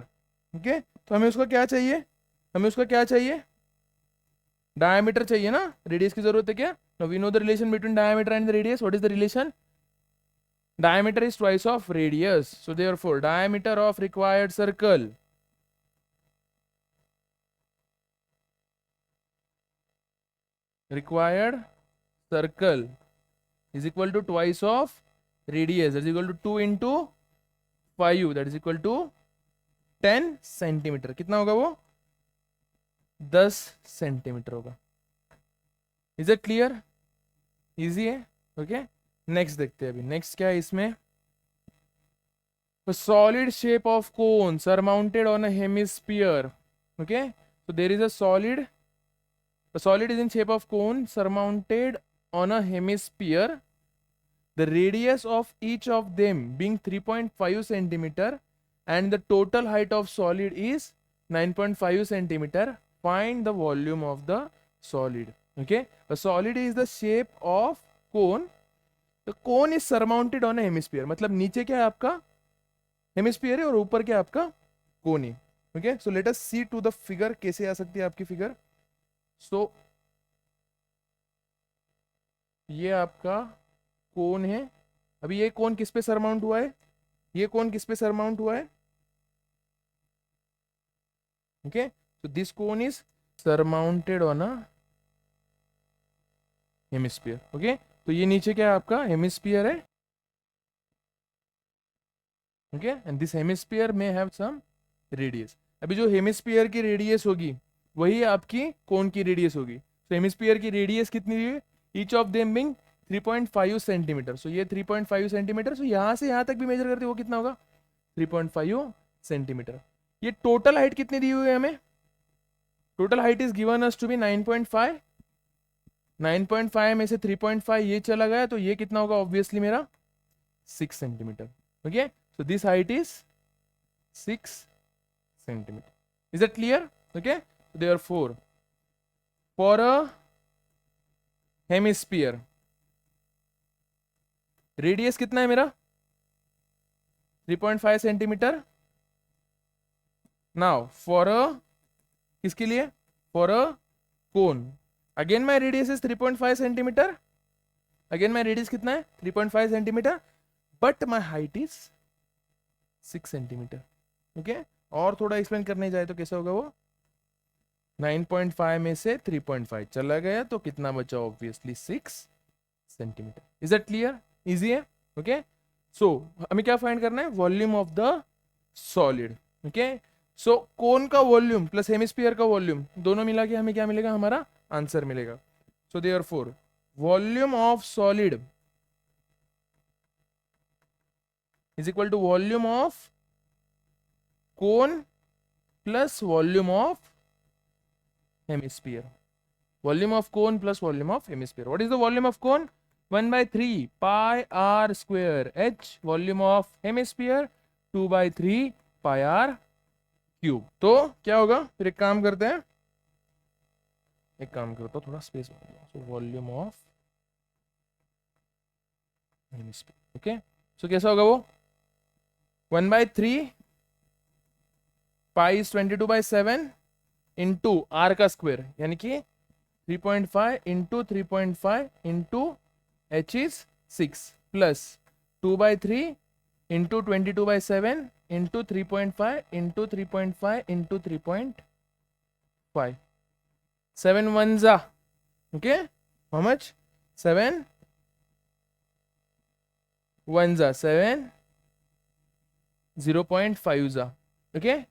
Okay, तो हमें उसका क्या चाहिए? हमें उसका क्या चाहिए? डायमीटर चाहिए ना, रेडियस की जरूरत है क्या? No, we know the relation between diameter and the radius. What is the relation? Diameter is twice of radius. So therefore diameter of required circle is equal to twice of radius, that is equal to 2 into 5, that is equal to 10 centimetre. कितना होगा वो? 10 centimetre होगा. Is it clear? Easy है. Okay, next देखते हैं. अभी next क्या है इसमें? Solid shape of cone surmounted on a hemisphere. Okay, so there is a solid is in shape of cone surmounted on a hemisphere. The radius of each of them being 3.5 centimeter and the total height of solid is 9.5 centimeter. Find the volume of the solid. Okay, a solid is the shape of cone. The cone is surmounted on a hemisphere. मतलब नीचे क्या है आपका? Hemisphere है और ऊपर क्या है आपका? कोन है. Okay, so let us see to the figure. कैसे आ सकती है आपकी फिगर? सो ये आपका कोन है. अभी ये कोन किस पे सरमाउंट हुआ है? ये कोन किस पे सरमाउंट हुआ है? Okay, so this cone is surmounted on a hemisphere. Okay, तो ये नीचे क्या है आपका? हेमिस्फीयर है. ओके, एंड दिस हेमिस्फीयर में हैव सम रेडियस. अभी जो हेमिस्फीयर की रेडियस होगी वही आपकी कोन की रेडियस होगी. तो हेमिस्फीयर की रेडियस कितनी है? Each of them being 3.5 centimetre. So ये 3.5 सेंटीमीटर. सो यहाँ से यहाँ तक भी मेजर करते वो कितना होगा? 3.5 सेंटीमीटर. ये टोटल हाइट कितनी दी हुई है हमें? Total height is given us to be 9.5. 9.5 में से 3.5 ये चला गया तो ये कितना होगा? ऑब्वियसली मेरा 6 centimetre. Okay, so this height is 6 centimeter. Is that clear? Okay, so therefore for a hemisphere radius कितना है मेरा? 3.5 सेंटीमीटर. now for a किसके लिए? for a cone again my radius is 3.5 centimetre. again my radius कितना है? 3.5 centimetre, but my height is 6 centimetre. Okay, और थोड़ा explain करने जाए तो कैसा होगा वो? 9.5 में से 3.5 चला गया तो कितना बचा? Obviously 6 centimetre. Is that clear? Easy है. ओके, सो हमें क्या फाइंड करना है? Volume of the solid. Okay, so cone का वॉल्यूम प्लस हेमिस्फीयर का वॉल्यूम दोनों मिला के हमें क्या मिलेगा? हमारा आंसर मिलेगा. So therefore volume of solid is equal to volume of cone plus volume of hemisphere. Volume of cone plus volume of hemisphere. What is the volume of cone? 1 by 3 pi r square h. Volume of hemisphere 2 by 3 pi r cube. तो क्या होगा? फिर एक काम करते हैं, एक काम करता हूँ, थोड़ा space. So volume of hemisphere. Okay, so कैसा होगा वो? 1 by 3 pi is 22 by 7 into r का स्क्वायर यानी कि 3.5 into 3.5 into h is 6 plus 2 by 3 into 22 by 7 into 3.5 into 3.5 into 3.5. 7 ones are, okay, how much? 7 ones are 7, 0.5 are, okay.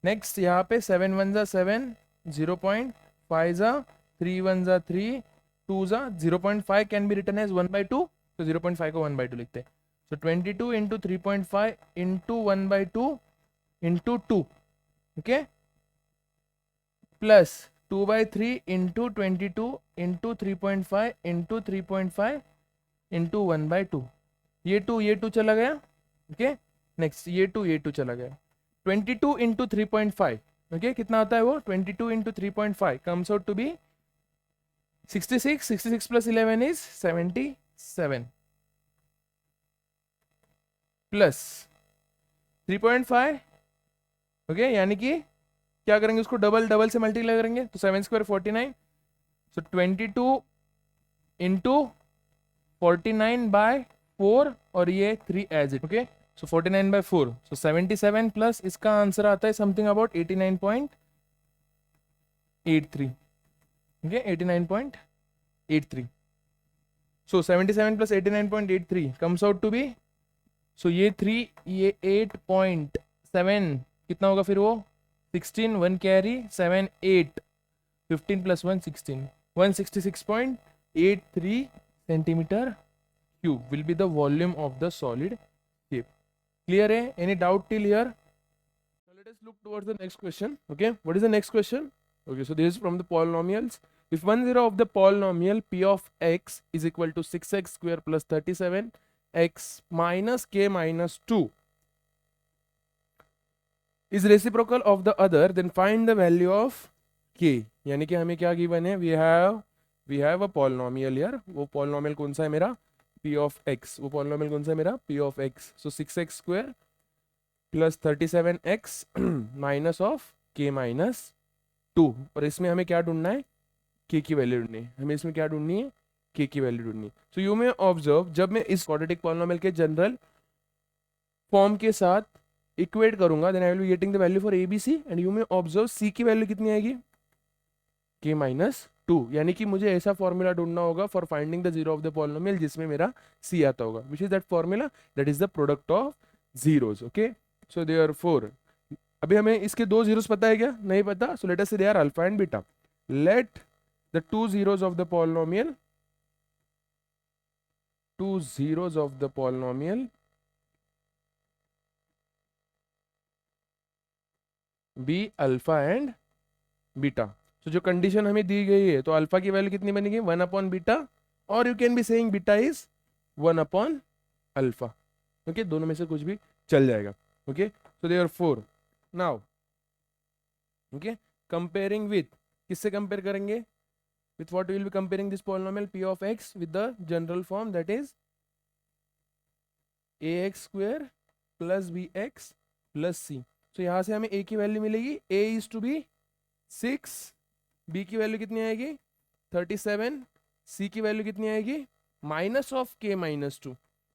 Next यहाँ पे 7 ones are 7, 0.5 are 3 ones are 3, 2s are 0.5 can be written as 1/2, तो 0.5 को 1/2 लिखते हैं. So 22 into 3.5 into 1/2 into 2, okay, plus 2 by 3 into 22 into 3.5 into 3.5 into 1/2. ये 2 चला गया, okay. Next ये 2 चला गया. 22 into 3.5, okay, कितना होता है वो? 22 into 3.5 comes out to be 66. 66 plus 11 is 77 plus 3.5, okay, यानी कि क्या करेंगे उसको डबल से मल्टीप्लाई करेंगे तो 7 square 49. So 22 into 49 by 4 और ये 3 as it, okay. So 49 by 4, so 77 plus इसका आंसर आता है something about 89.83, okay, 89.83. So 77 plus 89.83 comes out to be, so ये 3 ये 8.7 कितना होगा फिर वो 16, 1 carry 7 8 15 plus 1 16, 166.83 centimeter cube will be the volume of the solid shape. Clear है? Any doubt till here? So let us look towards the next question. Okay, what is the next question? Okay, so this is from the polynomials. If one zero of the polynomial p of x is equal to 6x square plus 37x minus k minus 2 is reciprocal of the other, then find the value of k. यानी कि हमें क्या given है? We have a polynomial here. वो polynomial कौन सा है मेरा? p of x. वो polynomial कौन सा है मेरा? p of x. So 6x square plus 37x minus of k minus 2. और इसमें हमें क्या ढूंढना है? k की वैल्यू ढूंढनी है. हमें इसमें क्या ढूंढनी है? k की वैल्यू ढूंढनी है. So you may observe जब मैं इस quadratic polynomial के जनरल फॉर्म के साथ इक्वेट करूंगा then I will be getting the value for ABC and you may observe c की वैल्यू कितनी आएगी? k minus 2. यानी कि मुझे ऐसा फॉर्मूला ढूंढना होगा for finding the zero of the polynomial जिसमें मेरा c आता होगा. Which is that formula? That is the product of zeros. Okay, so therefore अभी हमें इसके 2 जीरोस पता है क्या? नहीं पता. सो let us say they are alpha and beta. Let the 2 zeros of the polynomial, 2 zeros of the polynomial be alpha and beta. तो जो कंडीशन हमें दी गई है तो अल्फा की वैल्यू कितनी बनेगी? 1 अपॉन बीटा, और you can be saying beta is 1 upon alpha. Okay, दोनों में से कुछ भी चल जाएगा. Okay, so therefore now okay comparing with, किससे कंपेयर करेंगे? With what we will be comparing this polynomial p of x with the general form that is ax square plus bx plus c. तो यहां से हमें a की value मिलेगी, a is to be 6, b की value कितनी आएगी? 37, c की वैल्यू कितनी आएगी? Minus of k minus 2.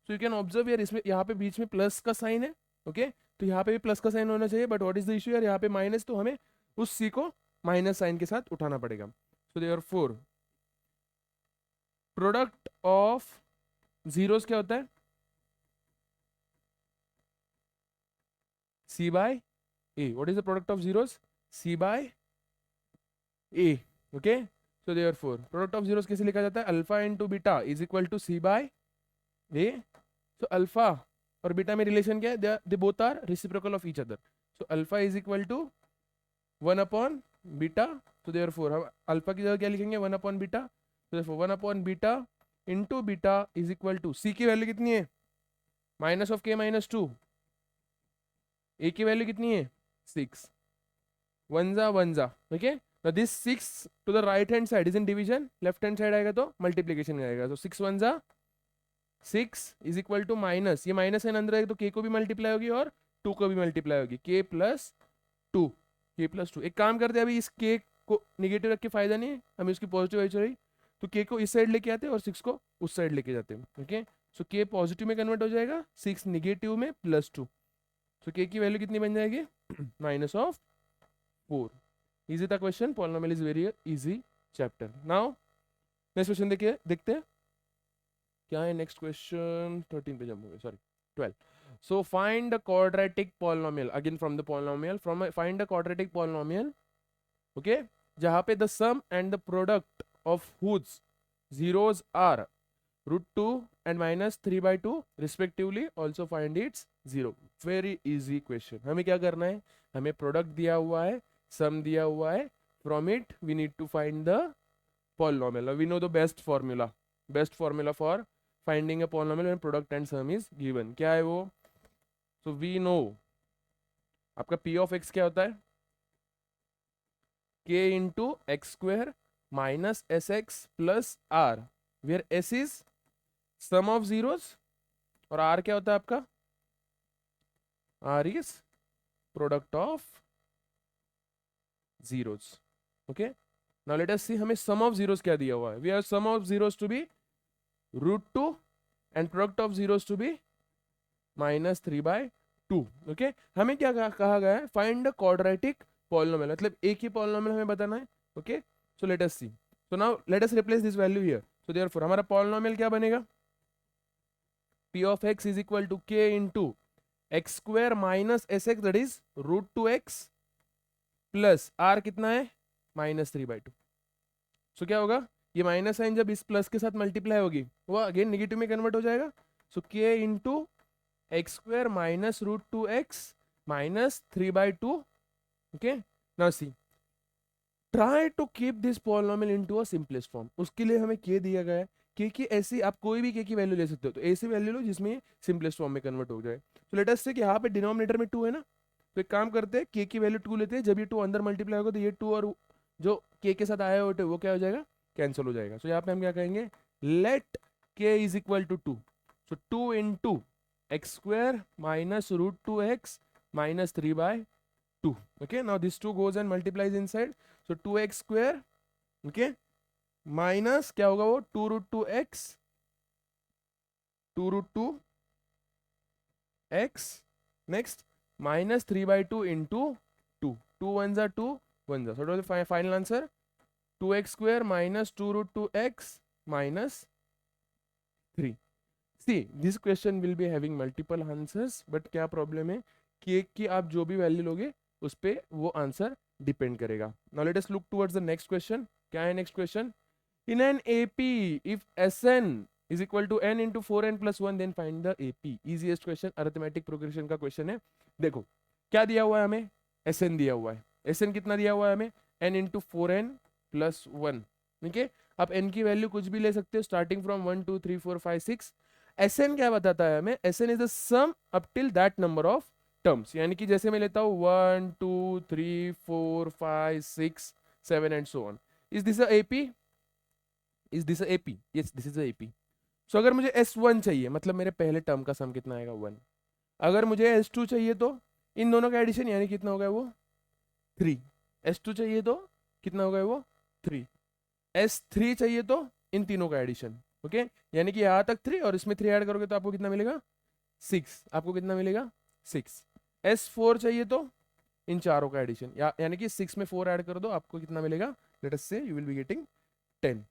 So you can observe यार, इसमें यहाँ पे बीच में प्लस का साइन है. ओके, तो यहाँ पे भी प्लस का साइन होना चाहिए, but what is the issue यार, यहाँ पे माइनस, तो हमें उस c को माइनस साइन के साथ उठाना पड़ेगा. So therefore product of zeros क्या होता है? c by a. What is the product of zeros? c by a. Okay, so therefore product of zeros कैसे लिखा जाता है? Alpha into beta is equal to c by a. सो alpha और beta में रिलेशन क्या है? They both are reciprocal of each other. So alpha is equal to 1 upon beta. तो देयरफॉर हम अल्फा की जगह क्या लिखेंगे? 1 अपॉन बीटा. तो therefore 1 upon beta into beta is equal to, c की वैल्यू कितनी है? Minus of k minus 2. a की वैल्यू कितनी है? 6. 1 जा 1 जा. Okay, now this 6 to the right hand side is in division, left hand side आएगा तो multiplication में आएगा. so 6 1 जा 6 is equal to माइनस, ये माइनस है अंदर आएगा तो k को भी मल्टीप्लाई होगी और 2 को भी मल्टीप्लाई होगी, k प्लस 2. एक काम करते हैं, अभी इस k आपको निगेटिव रख के फायदा नहीं है, हमें उसकी पॉजिटिव वैल्यू चाहिए, तो के को इस साइड लेके आते हैं और 6 को उस साइड लेके जाते हैं। ओके, सो के पॉजिटिव में कन्वर्ट हो जाएगा, 6 निगेटिव में +2, सो के की वैल्यू कितनी बन जाएगी -4। इजी था question, polynomial is very easy chapter. Now next question देखिए, देखते हैं क्या है नेक्स्ट क्वेश्चन। 13 पे जंप हो गए, sorry 12। So find the quadratic polynomial, again from the polynomial, from find the quadratic polynomial, okay, जहां पे the sum and the product of whose zeros are √2 and -3/2 respectively, also find its zero। very easy question। हमें क्या करना है, हमें product दिया हुआ है, सम दिया हुआ है, from it we need to find the polynomial। we know the best formula for finding a polynomial when product and sum is given। क्या है वो, so we know आपका p of x क्या होता है, k into x square minus sx plus r, where s is sum of zeros और r क्या होता है आपका, r is product of zeros। okay, now let us see हमें sum of zeros क्या दिया हुआ है, we have sum of zeros to be √2 and product of zeros to be -3/2। okay, हमें क्या कहा गया है, फाइंड द क्वाड्रेटिक पॉलिनोमियल, मतलब एक ही पॉलिनोमियल हमें बताना है। Okay, so let us see, so now let us replace this value here, so therefore हमारा पॉलिनोमियल क्या बनेगा, p of x is equal to k into x square minus sx, that is √2x plus r कितना है -3/2। सो क्या होगा, ये minus sign जब इस प्लस के साथ मल्टीप्लाई होगी वो अगेन नेगेटिव में कन्वर्ट हो जाएगा, so k into x square minus √2x -3/2। Okay, now see, try to keep this polynomial into a simplest form. उसके लिए हमें k दिया गया है, k की ऐसी आप कोई भी k की वैल्यू ले सकते हो, तो ऐसी वैल्यू लो जिसमें सिंपलेस्ट फॉर्म में कन्वर्ट हो जाए। तो लेट अस से कि यहाँ पे डिनोमिनेटर में 2 है ना, तो एक काम करते हैं, k की वैल्यू 2 लेते हैं, जब ये 2 अंदर मल्टीप्लाई होगा तो ये 2 और जो k के साथ आया हो वो क्या हो जाएगा, कैंसिल हो जाएगा। सो यहाँ पे हम क्या कहेंगे, let k is equal to 2, so 2 into x square minus √2x -3/2। okay, now this 2 goes and multiplies inside, so 2x square, okay, minus क्या होगा वो 2√2x नेक्स्ट -3/2 इंटू 2, 2 1 जा 2 1 जा, so final answer 2x square minus 2√2x -3। See, this question will be having multiple answers, but क्या problem है कि एक की आप जो भी वैल्यू लोगे उस पे वो आंसर डिपेंड करेगा। Now let us look towards the next question। क्या है next question, in an AP if Sn is equal to n into 4n plus 1 then find the AP। easiest question, arithmetic progression का question है। देखो क्या दिया हुआ है हमें, Sn दिया हुआ है, Sn कितना दिया हुआ है हमें, n into 4n plus 1। ठीक है, आप n की वैल्यू कुछ भी ले सकते हो स्टार्टिंग फ्रॉम 1 2 3 4 5 6। Sn क्या बताता है हमें, Sn is the sum up till that number of terms, यानी कि जैसे मैं लेता हूँ 1 2 3 4 5 6 7 and so on. Is this a AP, is this a AP, yes this is a AP। सो अगर मुझे S1 चाहिए, मतलब मेरे पहले टर्म का सम कितना आएगा 1, अगर मुझे S2 चाहिए तो इन दोनों का एडिशन यानी कितना होगा वो 3, S2 चाहिए तो कितना होगा वो 3, S3 चाहिए तो इन तीनों का एडिशन। ओके, यानी कि यहाँ तक 3 और इसमें 3 ऐड करोगे तो आपको कितना मिलेगा 6, आपको कितना मिलेगा 6। S4 चाहिए तो इन चारों का एडिशन, यानी कि 6 में 4 ऐड कर दो आपको कितना मिलेगा, let us say you will be getting 10।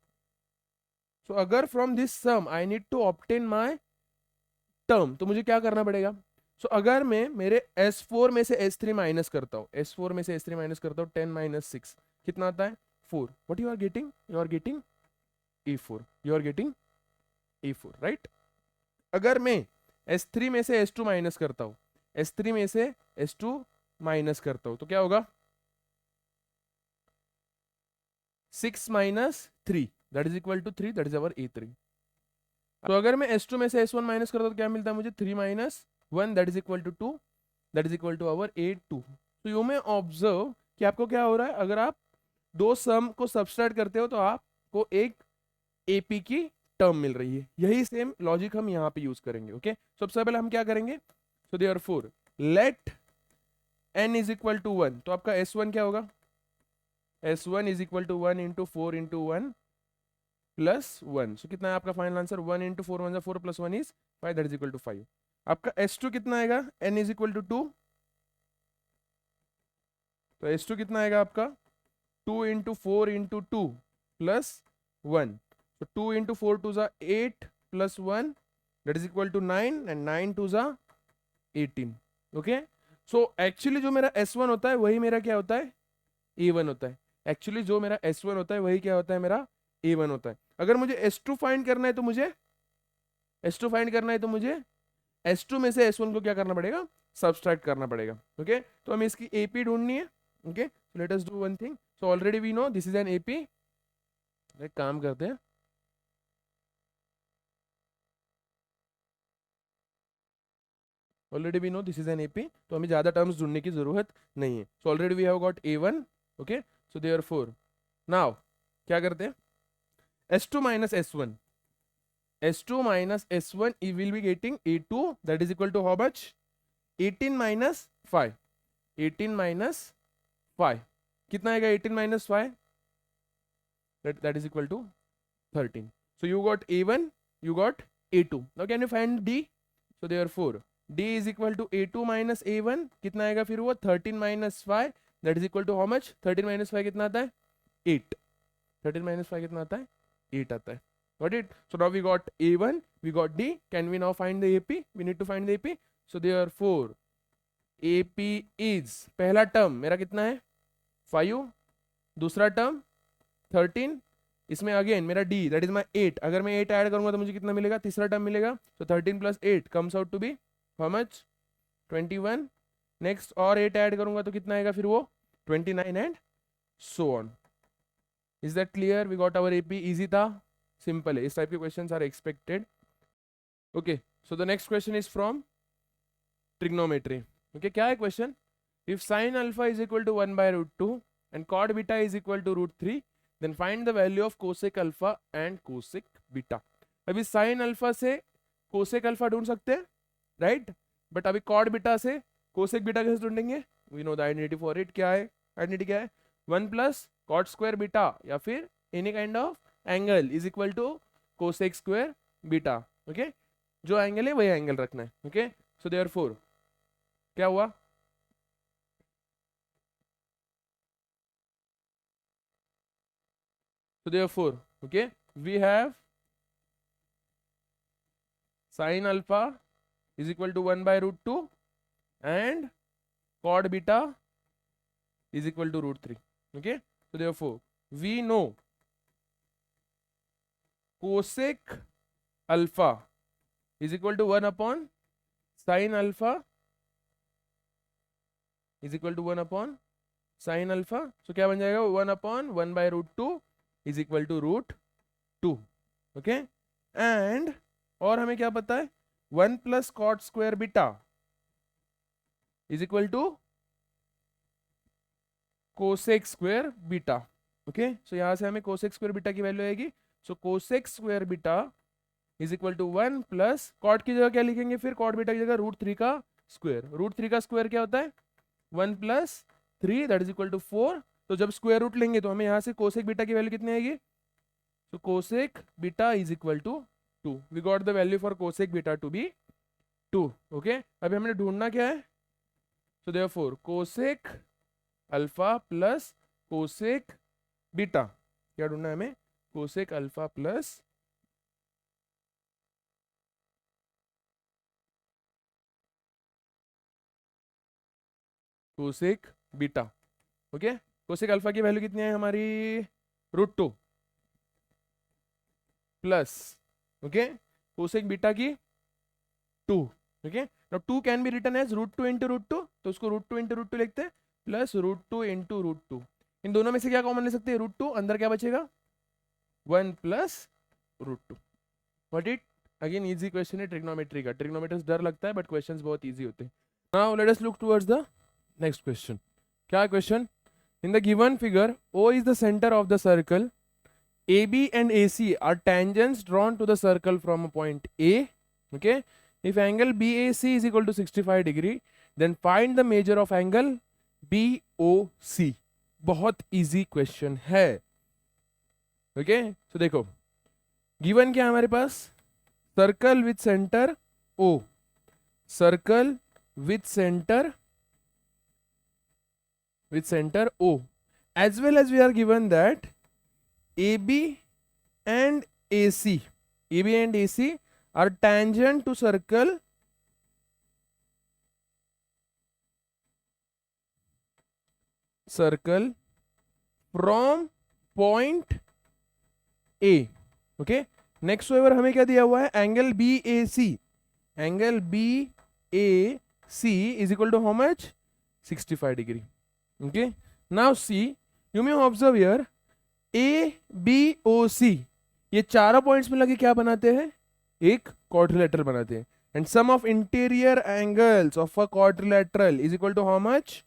So अगर from this sum I need to obtain my term, तो मुझे क्या करना पड़ेगा, सो अगर मैं मेरे S4 में से S3 माइनस करता हूँ, S4 में से S3 माइनस करता हूँ, 10 - 6 कितना आता है 4। What you are getting, you are getting A4, you are getting A4 right. अगर मैं S3 में से S2 माइनस करता हूँ, S3 में से S2 माइनस करता हूँ तो क्या होगा 6 - 3 that is equal to 3, that is our A3। तो अगर मैं S2 में से S1 माइनस करता हूँ तो क्या मिलता है मुझे 3 - 1 that is equal to 2, that is equal to our A2। तो यू में ऑब्जर्व कि आपको क्या हो रहा है, अगर आप दो सम को सबस्ट्रैक्ट करते हो तो आपको एक AP की टर्म मिल रही है। यही सेम लॉजिक हम यहाँ पे यूज करेंगे। ओके, सबसे पहले हम क्या करेंगे, so therefore let n is equal to 1, तो आपका S1 क्या होगा S1 is equal to 1 into 4 into 1 plus 1. So कितना है आपका final answer? 1 into 4 1 4 plus 1 is 5, that is equal to 5. आपका S2 कितना आएगा? N is equal to 2. तो S2 कितना आएगा आपका? 2 इंटू 4 इंटू 2 प्लस 1. तो 2 इंटू 4 टू ज़ा 8 plus 1 that is equal to 9 and 9 two ज़ा 18. ओके, सो एक्चुअली जो मेरा S1 होता है वही मेरा क्या होता है? A1 होता है. एक्चुअली जो मेरा S1 होता है वही क्या होता है? मेरा A1 होता है. अगर मुझे S2 फाइंड करना है तो मुझे S2 में से S1 को क्या करना पड़ेगा? सब्सट्रैक्ट करना पड़ेगा. ओके, तो हमें इसकी AP ढूंढनी है. Okay, so let us do one thing. So already we know this is an AP. एक काम करते हैं, already we know this is an AP, तो हमें ज्यादा टर्म्स ढूंढने की जरूरत नहीं है. So already we have got A1. Okay, so therefore now क्या करते हैं? S2 minus S1. S2 minus S1 we will be getting A2, that is equal to how much? 18 minus 5. 18 minus 5 कितना आएगा? 18 minus 5 that is equal to 13. So you got A1, you got A2. Now can you find D? So therefore D is equal to A2 minus A1. कितना आएगा फिर वो? 13 minus 5 that is equal to how much? 13 minus 5 कितना आता है? 8. 13 minus 5 कितना आता है? 8 आता है. Got it? So now we got A1, we got D. Can we now find the AP? We need to find the AP. So therefore AP is, पहला term मेरा कितना है? 5. दूसरा टर्म 13. इसमें अगेन मेरा D that is my 8. अगर मैं 8 add करूंगा तो मुझे कितना मिलेगा? तीसरा टर्म मिलेगा. So 13 plus 8 comes out to be how much? 21. Next और 8 ऐड करूंगा तो कितना आएगा फिर वो? 29 and so on. Is that clear? We got our AP. Easy था, सिंपल है. इस टाइप के questions are expected. Okay, so the next question is from trigonometry. Okay, क्या है question? If sine alpha is equal to 1 by root 2 and cos beta is equal to root 3, then find the value of cosec alpha and cosec beta. अभी sine alpha से cosec alpha ढूंढ सकते हैं, right? But अभी cos beta से cosec beta कैसे ढूंढेंगे? We know the identity for it. क्या है आइडेंटिटी? क्या है? 1 प्लस कॉट स्क्वायर बीटा या फिर any kind of angle is equal to cosec square beta. Okay, जो एंगल है वही एंगल रखना है. ओके, सो देयरफॉर क्या हुआ? So therefore, okay, we have sin alpha is equal to 1 by root 2 and cot beta is equal to root 3. Okay, so therefore we know cosec alpha is equal to 1 upon sin alpha is equal to 1 upon sin alpha. So क्या बन जाएगा? 1 upon 1 by root 2 is equal to root 2. Okay, and और हमें क्या पता है? 1 plus cot square beta is equal to cosec square beta. Okay, so यहां से हमें कोसेक स्क्वायर बीटा की वैल्यू आएगी. So cosec square beta is equal to 1 plus cot की जगह क्या लिखेंगे फिर? कॉट बीटा की जगह रूट 3 का स्क्वायर. रूट 3 का स्क्वायर क्या होता है? 1 plus 3 that is equal to 4. तो जब स्क्वायर रूट लेंगे तो हमें यहाँ से कोसेक बीटा की वैल्यू कितनी आएगी? So cosec beta is equal to 2. We got the value for cosec beta to be 2. Okay, अभी हमने ढूंढना क्या है? So therefore cosec alpha plus cosec beta. क्या ढूंढना है हमें? Cosec alpha plus cosec beta. Okay, cosec alpha की वैल्यू कितनी है हमारी? Root 2 plus okay cosec beta की 2. Okay, now 2 can be written as root 2 into root 2, तो उसको रूट 2 इंटू रूट 2 लिखते हैं प्लस रूट 2 इंटू रूट 2. इन दोनों में से क्या कॉमन ले सकते हैं? रूट 2. अंदर क्या बचेगा? 1 plus root 2. What it? Again easy question है ट्रिग्नोमेट्री का. ट्रिग्नोमेट्री डर लगता है बट क्वेश्चंस बहुत इजी होते हैं. Now let us look towards the next question. क्या question? In the given figure, O is the center of the circle. AB and AC are tangents drawn to the circle from a point A. Okay. If angle BAC is equal to 65 degree, then find the measure of angle BOC. बहुत easy question है। Okay so देखो given क्या है हमारे पास, circle with centre O, circle with centre O, as well as we are given that AB and AC are tangent to circle from point A. Okay next over हमें क्या दिया हुआ है, angle BAC, angle BAC is equal to how much, 65 degree. Okay now see, you may observe here ABOC, ये चारों points में लगे क्या बनाते हैं, एक क्वाड्रिलेटरल बनाते हैं। And sum of interior angles of a quadrilateral is equal to how much,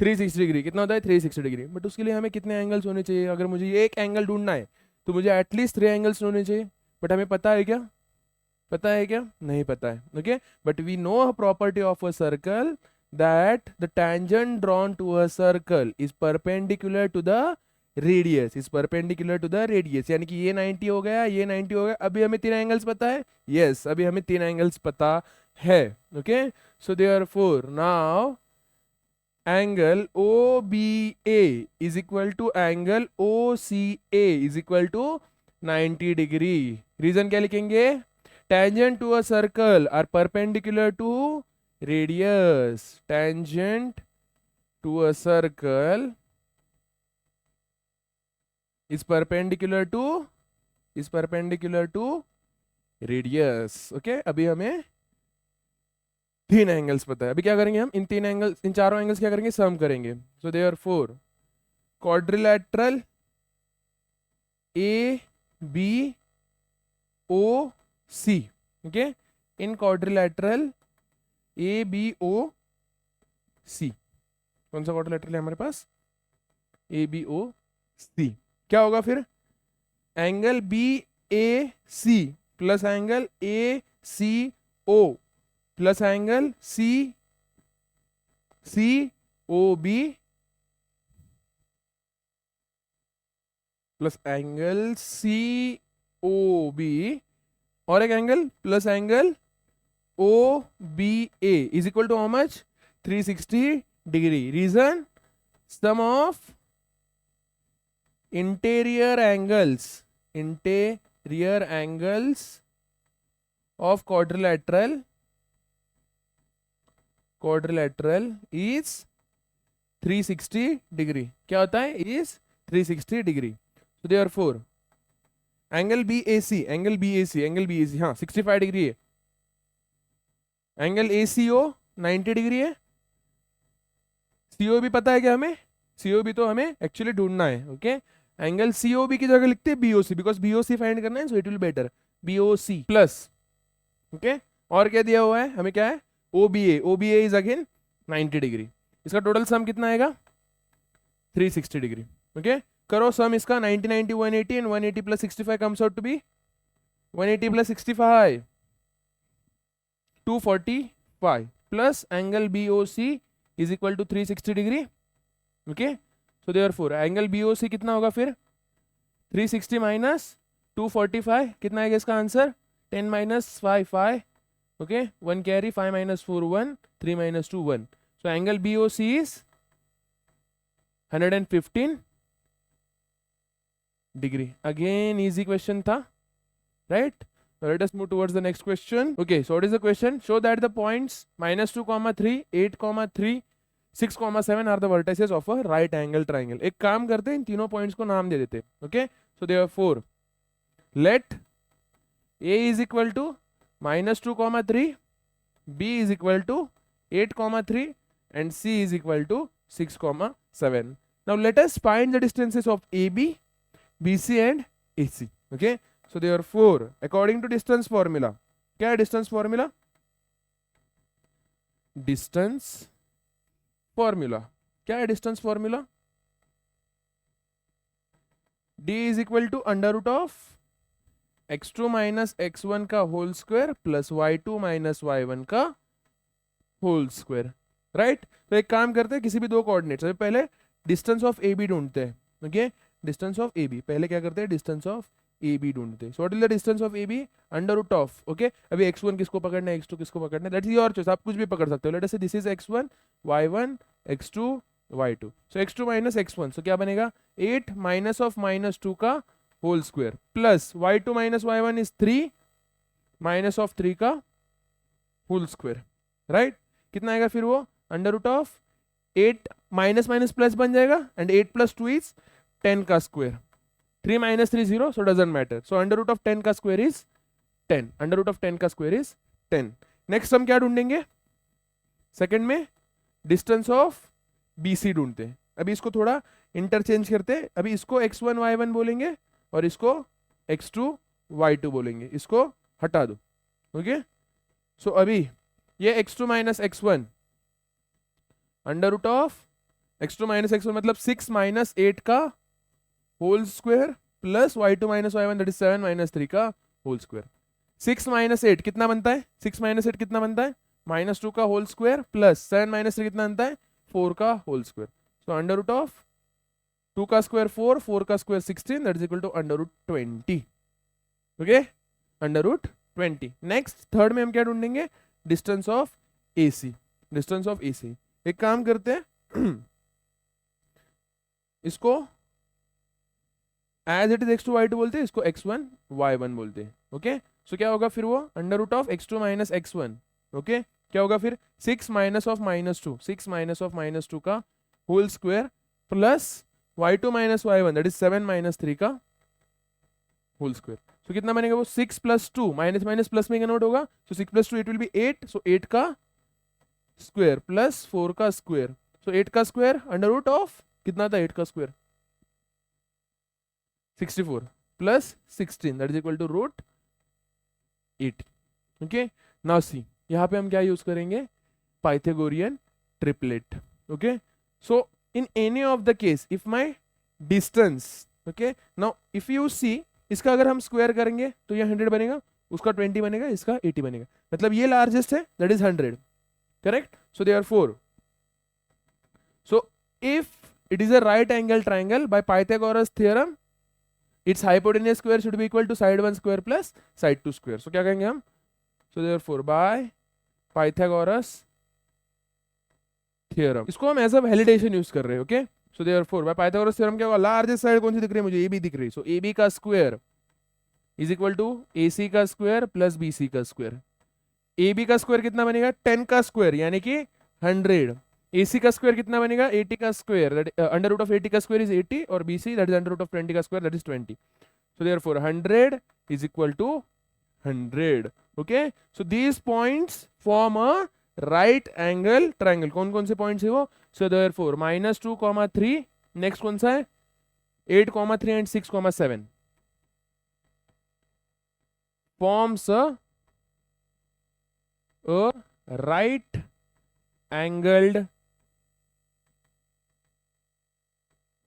360 degree. कितना होता है, 360 डिग्री। बट उसके लिए हमें कितने एंगल्स होने चाहिए, अगर मुझे ये एक एंगल ढूंढना है तो मुझे एटलीस्ट 3 एंगल्स होने चाहिए। बट हमें पता है क्या, पता है क्या, नहीं पता है। Okay but we know a property of a circle that the tangent drawn to a circle is perpendicular to the radius, is perpendicular to the radius, यानी कि ये 90 हो गया, ये 90 हो गया। अभी हमें 3 एंगल्स पता है, yes अभी हमें 3 एंगल्स पता है। Okay so therefore now angle OBA is equal to angle OCA is equal to 90 degree। Reason क्या लिखेंगे, tangent to a circle are perpendicular to radius, tangent to a circle is perpendicular to radius। Okay अभी हमें 3 angles पता है। अभी क्या करेंगे हम, इन 3 एंगल्स, इन चारों एंगल्स क्या करेंगे, सम करेंगे। So therefore quadrilateral ABOC, okay in quadrilateral ABOC, कौन सा क्वाड्रिलेटरल है हमारे पास, ABOC, क्या होगा फिर, angle BAC plus angle ACO plus angle COB plus angle COB और एक angle plus angle OBA is equal to how much, 360 degree। reason, sum of interior angles of quadrilateral is 360 degree। क्या होता है, is 360 degree। so therefore angle BAC हाँ 65 degree है, angle ACO 90 degree है, CO भी पता है क्या हमें, CO भी तो हमें एक्चुअली ढूंढना है। ओके एंगल COB की जगह लिखते हैं BOC, बिकॉज BOC फाइंड करना है, so it will better BOC plus. Okay और क्या दिया हुआ है हमें, क्या है, OBA इज अगेन 90 डिग्री। इसका टोटल सम कितना आएगा, 360 डिग्री। ओके करो सम इसका, 90 90 180 and 180 plus 65 comes out to be 180 plus 65 245 plus angle BOC is equal to 360 degree. Okay so therefore angle BOC कितना होगा फिर, 360 माइनस 245 कितना आएगा इसका answer, 10 minus 5 5। Okay 1 carry, 5 minus 4 1, 3 minus 2 1। So angle BOC is 115 degree. Again easy question था, right? Let us move towards the next question. Okay, so what is the question? Show that the points -2, 3, 8, 3, 6, 7 are the vertices of a right angle triangle. एक काम करते हैं, इन तीनों points को नाम दे देते हैं। Okay, so therefore let A is equal to -2, 3, B is equal to 8, 3 and C is equal to 6, 7. Now let us find the distances of AB, BC and AC. Okay. So therefore according to distance formula, क्या है distance formula? Distance formula क्या है distance formula? D is equal to under root of x2 minus x1 का whole square plus y2 minus y1 का whole square, right? तो एक काम करते हैं, किसी भी दो कोऑर्डिनेट्स, पहले डिस्टेंस ऑफ ए बी ढूंढते हैं. Okay, distance of A B. पहले क्या करते हैं, डिस्टेंस ऑफ ए बी ढूंढते हैं. So what is the distance of A B? Under root of. Okay, अभी x1 किसको पकड़ना है, x2 किसको पकड़ना है, दैट इज योर चॉइस, आप कुछ भी पकड़ सकते हो. Let us say this is x1 y1 x2 y2. So x2 minus x1, so क्या बनेगा 8 माइनस ऑफ माइनस 2 का whole square plus y2 minus y1 is 3 minus of 3 का होल स्क्वायर. राइट, कितना आएगा फिर वो, under root of 8 minus minus plus बन जाएगा एंड 8 प्लस 2 इज 10 का square. 3 minus 3 0, so doesn't matter. So under root of 10 का square is 10. Under root of 10 का स्क्वायर इज 10. नेक्स्ट हम क्या ढूंढेंगे, सेकंड में डिस्टेंस ऑफ BC ढूंढते हैं. अभी इसको थोड़ा इंटरचेंज करते हैं. अभी इसको x1 y1 बोलेंगे और इसको x2 y2 बोलेंगे. इसको हटा दो. ओके, सो अभी ये x2 minus x1 under root of x2 minus x1 मतलब 6 माइनस 8 का whole square plus y2 minus y1 that is 7 minus 3 का होल स्क्वायर. 6 माइनस 8 कितना बनता है, 6 माइनस 8 कितना बनता है, माइनस 2 का होल स्क्वायर प्लस 7 माइनस 3 कितना बनता है, 4 का whole square. So under root of 2 का स्क्वायर 4, 4 का square 16 that is equal to under root 20. Okay, under root 20. Next third में हम क्या ढूंढेंगे, distance of AC. Distance of AC एक काम करते हैं इसको as it is x2 y2 बोलते हैं, इसको x1 y1 बोलते हैं. ओके, सो क्या होगा फिर वो under root of x2 minus x1. Okay, क्या होगा फिर 6 minus of minus 2, 6 minus of minus 2 का whole square plus y2 minus y1 that is 7 minus 3 का होल स्क्वायर. सो कितना बनेगा वो 6 प्लस 2 माइनस माइनस प्लस में कन्वर्ट होगा. So 6 plus 2 it will be 8. So 8 का स्क्वायर प्लस 4 का square. सो 8 का स्क्वायर अंडर रूट ऑफ कितना था 8 का square 64 plus 16 that is equal to root 8. Okay, now see यहाँ पे हम क्या यूज करेंगे, Pythagorean triplet. Okay, so in any of the case if my distance, okay, now if you see इसका अगर हम स्क्वायर करेंगे तो ये 100 बनेगा, उसका 20 बनेगा, इसका 80 बनेगा. मतलब ये लार्जेस्ट है that is 100. Correct. So therefore so if it is a right angle triangle by Pythagoras theorem its hypotenuse square should be equal to side 1 square plus side 2 square. So क्या कहेंगे हम, so therefore by Pythagoras theorem, इसको हम as a validation use कर रहे हैं. Okay, so therefore by Pythagoras theorem क्या होगा, लार्जेस्ट साइड कौन सी दिख रही है मुझे, AB दिख रही है. so AB का square is equal to AC का स्क्वायर प्लस BC का स्क्वायर. AB का स्क्वायर कितना बनेगा 10 का स्क्वायर यानी कि 100. AC का स्क्वायर कितना बनेगा 80 का स्क्वायर, अंडर रूट ऑफ 80 का स्क्वायर इज 80 और BC that is under root of 20 का square that is 20. So therefore 100 is equal to 100. Okay, so these points form a right angle triangle. कौन कौन से पॉइंट्स है वो, सो देयरफॉर -2, 3, नेक्स्ट कौन सा है 8, 3 and 6, 7 forms a right angled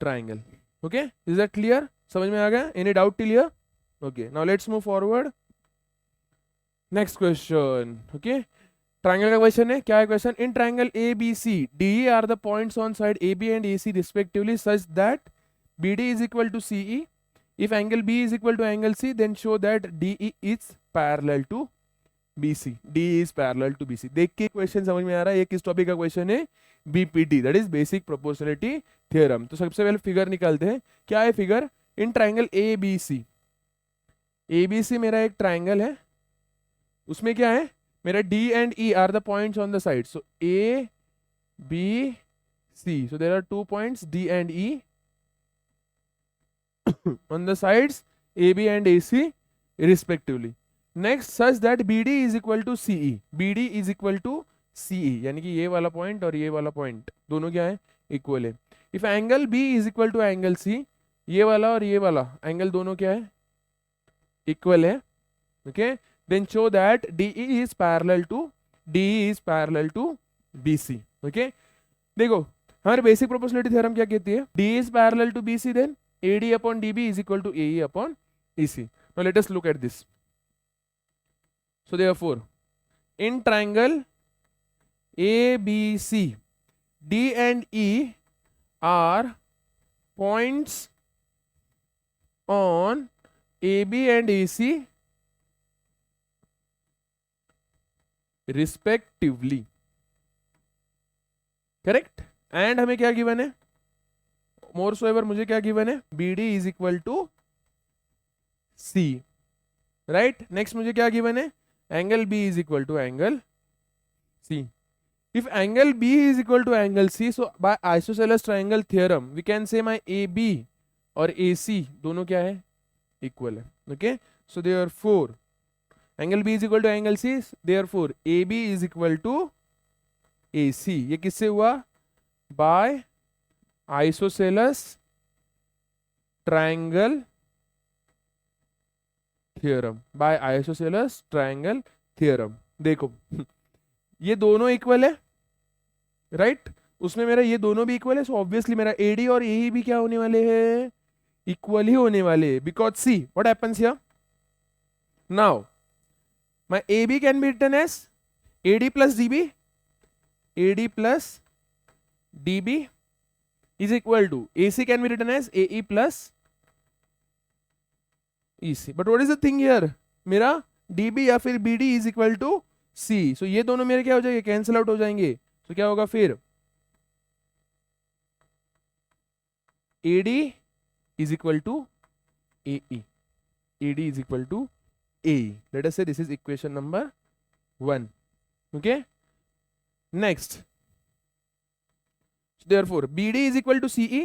triangle. Okay, is that clear? समझ में आ गया? Any doubt till here? Okay, now let's move forward. Next question. Okay, triangle का क्वेश्चन है. क्या है question, in triangle ABC DE are the points on side AB and AC respectively such that BD is equal to CE. If angle B is equal to angle C then show that DE is parallel to BC. DE is parallel to BC. देख के question समझ में आ रहा है ये किस topic का क्वेश्चन है, BPT that is basic proportionality theorem. तो सबसे पहले फिगर निकालते हैं. क्या है figure, in triangle ABC. ABC मेरा एक ट्राइंगल है, उसमें क्या है मेरा D and E are the points on the side. So A B C, so there are 2 points D and E on the sides AB and AC respectively. Next such that BD is equal to CE. BD is equal to CE यानी कि ये वाला point और ये वाला point दोनों क्या है, इक्वल है. If angle B is equal to angle C, ये वाला और ये वाला एंगल दोनों क्या है, इक्वल है. Okay, then show that DE is parallel to BC. Okay, देखो हमारे बेसिक प्रोपोर्शनलिटी थ्योरम क्या कहती है, DE is parallel to BC then AD upon DB is equal to AE upon EC. Now let us look at this. So therefore in triangle ABC D and E are points on A B and A C respectively, correct. And हमें क्या given है, मोर so ever मुझे क्या given है, B D is equal to C, right. Next मुझे क्या given है, angle B is equal to angle C. If angle B is equal to angle C, so by isosceles triangle theorem, we can say my AB और AC दोनों क्या है, equal है, okay? So therefore, angle B is equal to angle C, therefore AB is equal to AC. ये किससे हुआ, by isosceles triangle theorem, by isosceles triangle theorem। देखो ये दोनों इक्वल है, राइट उसमें मेरा ये दोनों भी इक्वल है, सो ऑब्वियसली मेरा एडी और एई भी क्या होने वाले हैं, इक्वल ही होने वाले, because see what happens here now, my AB can be written as AD plus DB, AD plus DB is equal to AC can be written as AE plus EC. But what is the thing here, मेरा DB या फिर BD is equal to C, so ये दोनों मेरे क्या हो जाएंगे, cancel out हो जाएंगे। तो क्या होगा फिर, AD is equal to AE, AD is equal to AE. Let us say this is equation number 1. Okay, next, so therefore BD is equal to CE,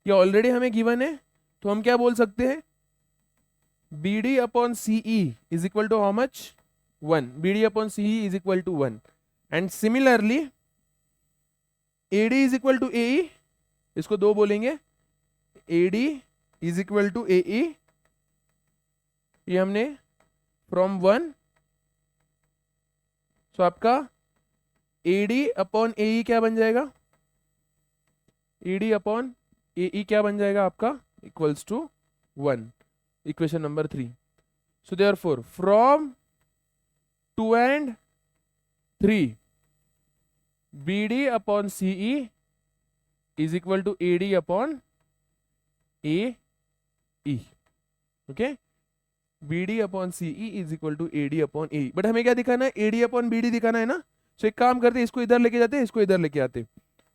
ये ऑलरेडी हमें गिवन है, तो हम क्या बोल सकते हैं, BD upon CE is equal to how much, 1, BD upon CE is equal to 1, and similarly AD is equal to AE, इसको दो बोलेंगे, AD is equal to AE, ये हमने from 1, so आपका AD upon AE क्या बन जाएगा, AD upon AE क्या बन जाएगा आपका, equals to 1, equation number 3. So therefore from 2 and 3, BD upon CE is equal to AD upon AE. Okay, BD upon CE is equal to AD upon AE. But हमें क्या दिखाना है, AD upon BD दिखाना है ना, सो एक काम करते हैं, इसको इधर लेके जाते हैं, इसको इधर लेके आते,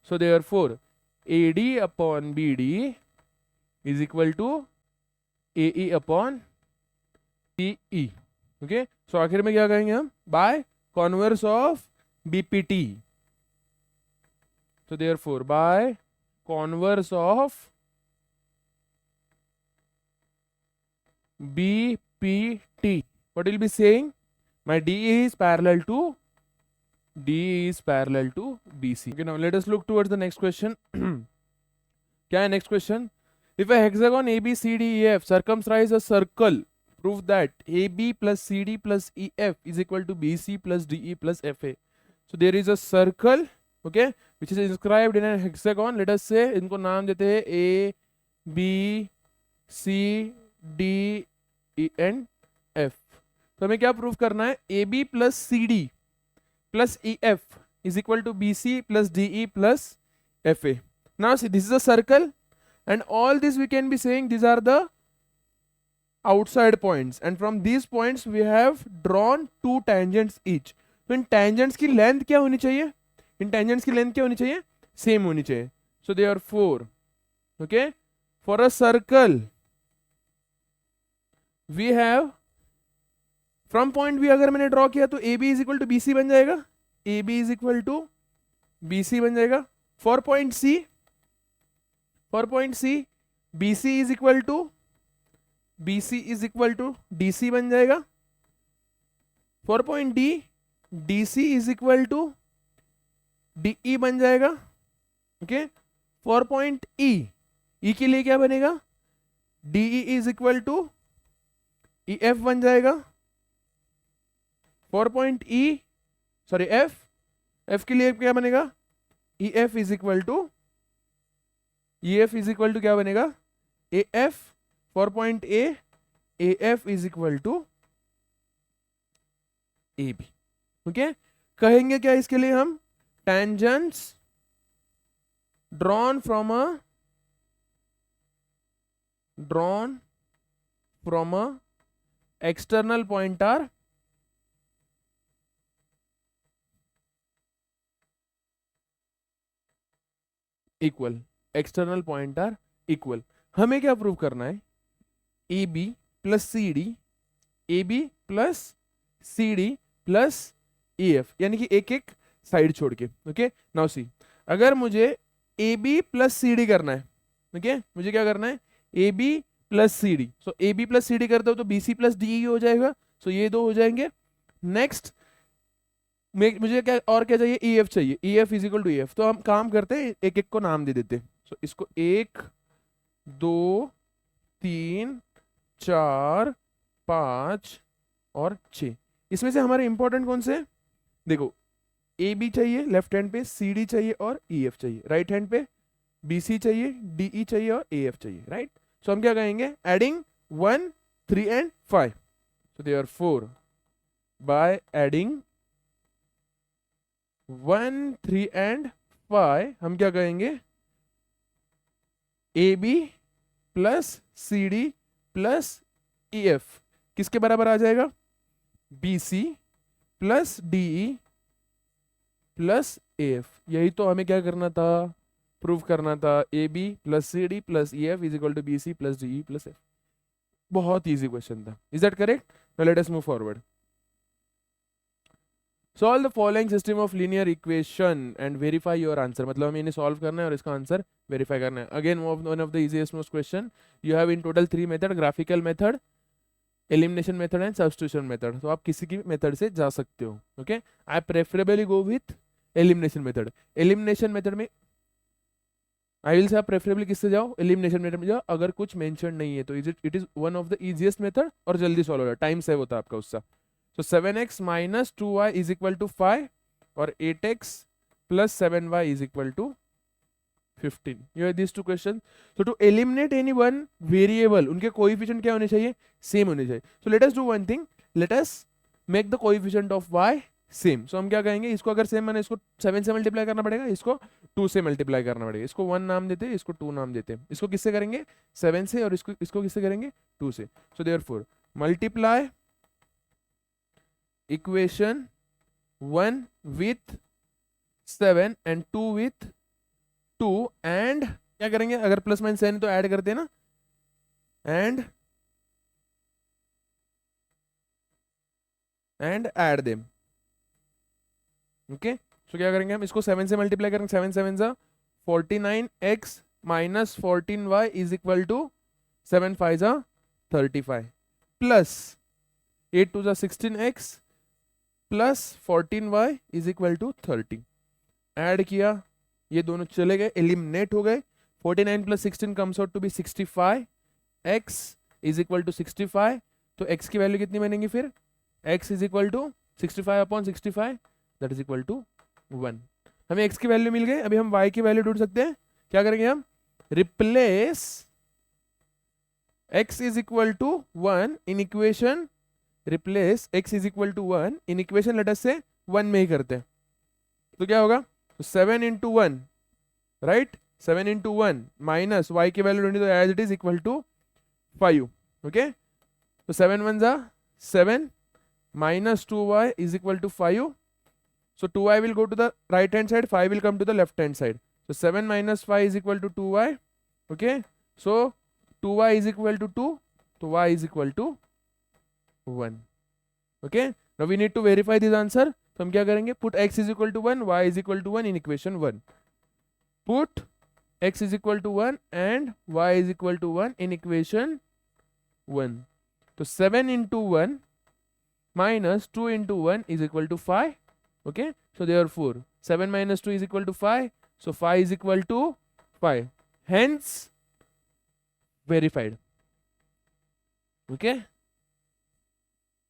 so therefore AD upon BD is equal to AE upon CE. Okay, so आखिर में क्या कहेंगे हम, by converse of BPT, so therefore by converse of BPT, what will be saying, my DE is parallel to BC. Okay, now let us look towards the next question. क्या है next question, if a hexagon ABCDEF circumscribes a circle, prove that AB plus CD plus EF is equal to BC plus DE plus FA. So there is a circle, okay, which is inscribed in a hexagon. Let us say इनको नाम देते हैं A, B, C, D, E and F. तो हमें क्या prove करना है, AB plus CD plus EF is equal to BC plus DE plus FA. Now see, this is a circle, and all this we can be saying these are the outside points, and from these points we have drawn 2 tangents each. तो इन tangents की length क्या होनी चाहिए, इन tangents की length क्या होनी चाहिए, same होनी चाहिए. So therefore, okay, for a circle we have from point B अगर मैंने ड्रॉ किया तो AB is equal to BC बन जाएगा, AB is equal to BC बन जाएगा. For point C BC is equal to DC बन जाएगा. For point D DC is equal to DE बन जाएगा. ओके, फॉर पॉइंट E के लिए क्या बनेगा, DE is equal to EF बन जाएगा. फॉर पॉइंट F के लिए क्या बनेगा, EF is equal to क्या बनेगा, AF. For point AF is equal to AB. Okay, कहेंगे क्या इसके लिए हम, tangents drawn from a external point are equal, external point are equal. हमें क्या प्रूव करना है? A B plus C D, A B plus C D plus E F, यानी कि एक एक साइड छोड़ के। ओके, नाउ सी, अगर मुझे A B plus C D करना है, ओके, मुझे क्या करना है? A B plus C D. So A B plus C D करता हूं तो बी सी प्लस डी हो जाएगा। सो ये दो हो जाएंगे। नेक्स्ट मुझे क्या और क्या चाहिए? ई एफ चाहिए। E F is equal to E F. तो हम काम करते हैं, एक एक को नाम दे देते हैं। सो इसको 1 2 3 4 5 और 6। इसमें से हमारे इंपॉर्टेंट कौन से? देखो, ए बी चाहिए लेफ्ट हैंड पे, सी डी चाहिए और ई एफ चाहिए राइट हैंड पे, बी सी चाहिए, डी ई चाहिए और ए एफ चाहिए, राइट। सो हम क्या कहेंगे? Adding 1 3 and 5। So there 4 by adding 1 3 and 5 हम क्या कहेंगे? A B plus C D plus E F किसके बराबर आ जाएगा? B C plus D E plus A F. यही तो हमें क्या करना था? प्रूव करना था। A B plus C D plus E F is equal to B C plus D E plus F. बहुत इजी क्वेश्चन था। Is that correct? Now let us move forward. Solve the following system of linear equation and verify your answer. मतलब हमें इन्हें solve करना है और इसका answer verify करना है। Again one of the easiest most question. You have in total 3 method, graphical method, elimination method and substitution method. तो आप किसी की मेथड से जा सकते हो। Okay, I preferably go with elimination method. Elimination method में आई विल से आप प्रेफरेबली किससे जाओ? एलिमिनेशन मेथड में जाओ। अगर कुछ मेंशन नहीं है तो it is one of the easiest method और जल्दी सॉल्व होगा, टाइम सेव होता है आपका उससे। So 7x minus 2y is equal to 5 और 8x plus 7y is equal to 15. You have these two questions. So to eliminate any one variable, उनके coefficient क्या होने चाहिए? Same होने चाहिए. So let us do one thing. Let us make the coefficient of y same. So हम क्या कहेंगे? इसको अगर same माने इसको 7 से मल्टीप्लाई करना पड़ेगा, इसको 2 से मल्टीप्लाई करना पड़ेगा। इसको 1 नाम देते हैं, इसको 2 नाम देते हैं। इसको किससे करेंगे? 7 से, और इसको किससे करेंगे? 2 से। So therefore multiply equation 1 with 7 and 2 with 2 and क्या करेंगे? अगर प्लस माइनस साइन तो ऐड करते हैं ना, एंड ऐड देम। ओके, सो क्या करेंगे हम? इसको 7 से मल्टीप्लाई करेंगे। 7 7 जा 49x minus 14y is equal to 7 5 जा 35 प्लस 8 2 जा 16x plus 14y is equal to 30। Add किया, ये दोनों चले गए, एलिमिनेट हो गए। 49 plus 16 comes out to be 65। x is equal to 65। तो x की वैल्यू कितनी बनेगी फिर? x is equal to 65 upon 65 that is equal to 1। हमें x की वैल्यू मिल गई। अभी हम y की वैल्यू ढूंढ सकते हैं। क्या करेंगे हम? Replace x is equal to 1 in equation, replace x is equal to 1 in equation let us say 1 में ही करते हैं। तो क्या होगा? तो 7 into 1, right, 7 into 1 minus y की वैल्यू ढूंढी तो as it is equal to 5। Okay, तो 7 1 जा 7 minus 2y is equal to 5। So 2y will go to the right hand side, 5 will come to the left hand side. So 7 minus 5 is equal to 2y। Okay, so 2y is equal to 2, तो y is equal to 1। Okay, now we need to verify this answer. तो हम क्या करेंगे? Put x is equal to 1, y is equal to 1 in equation 1। Put x is equal to 1 and y is equal to 1 in equation 1। तो 7 into 1 minus 2 into 1 is equal to 5। Okay, so therefore 7 minus 2 is equal to 5। So 5 is equal to 5, hence verified. Okay,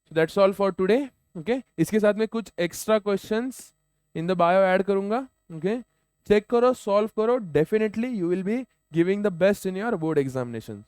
so that's all for today. okay, इसके साथ में कुछ extra questions in the bio add करूंगा। Okay, check करो, solve करो, definitely you will be giving the best in your board examinations.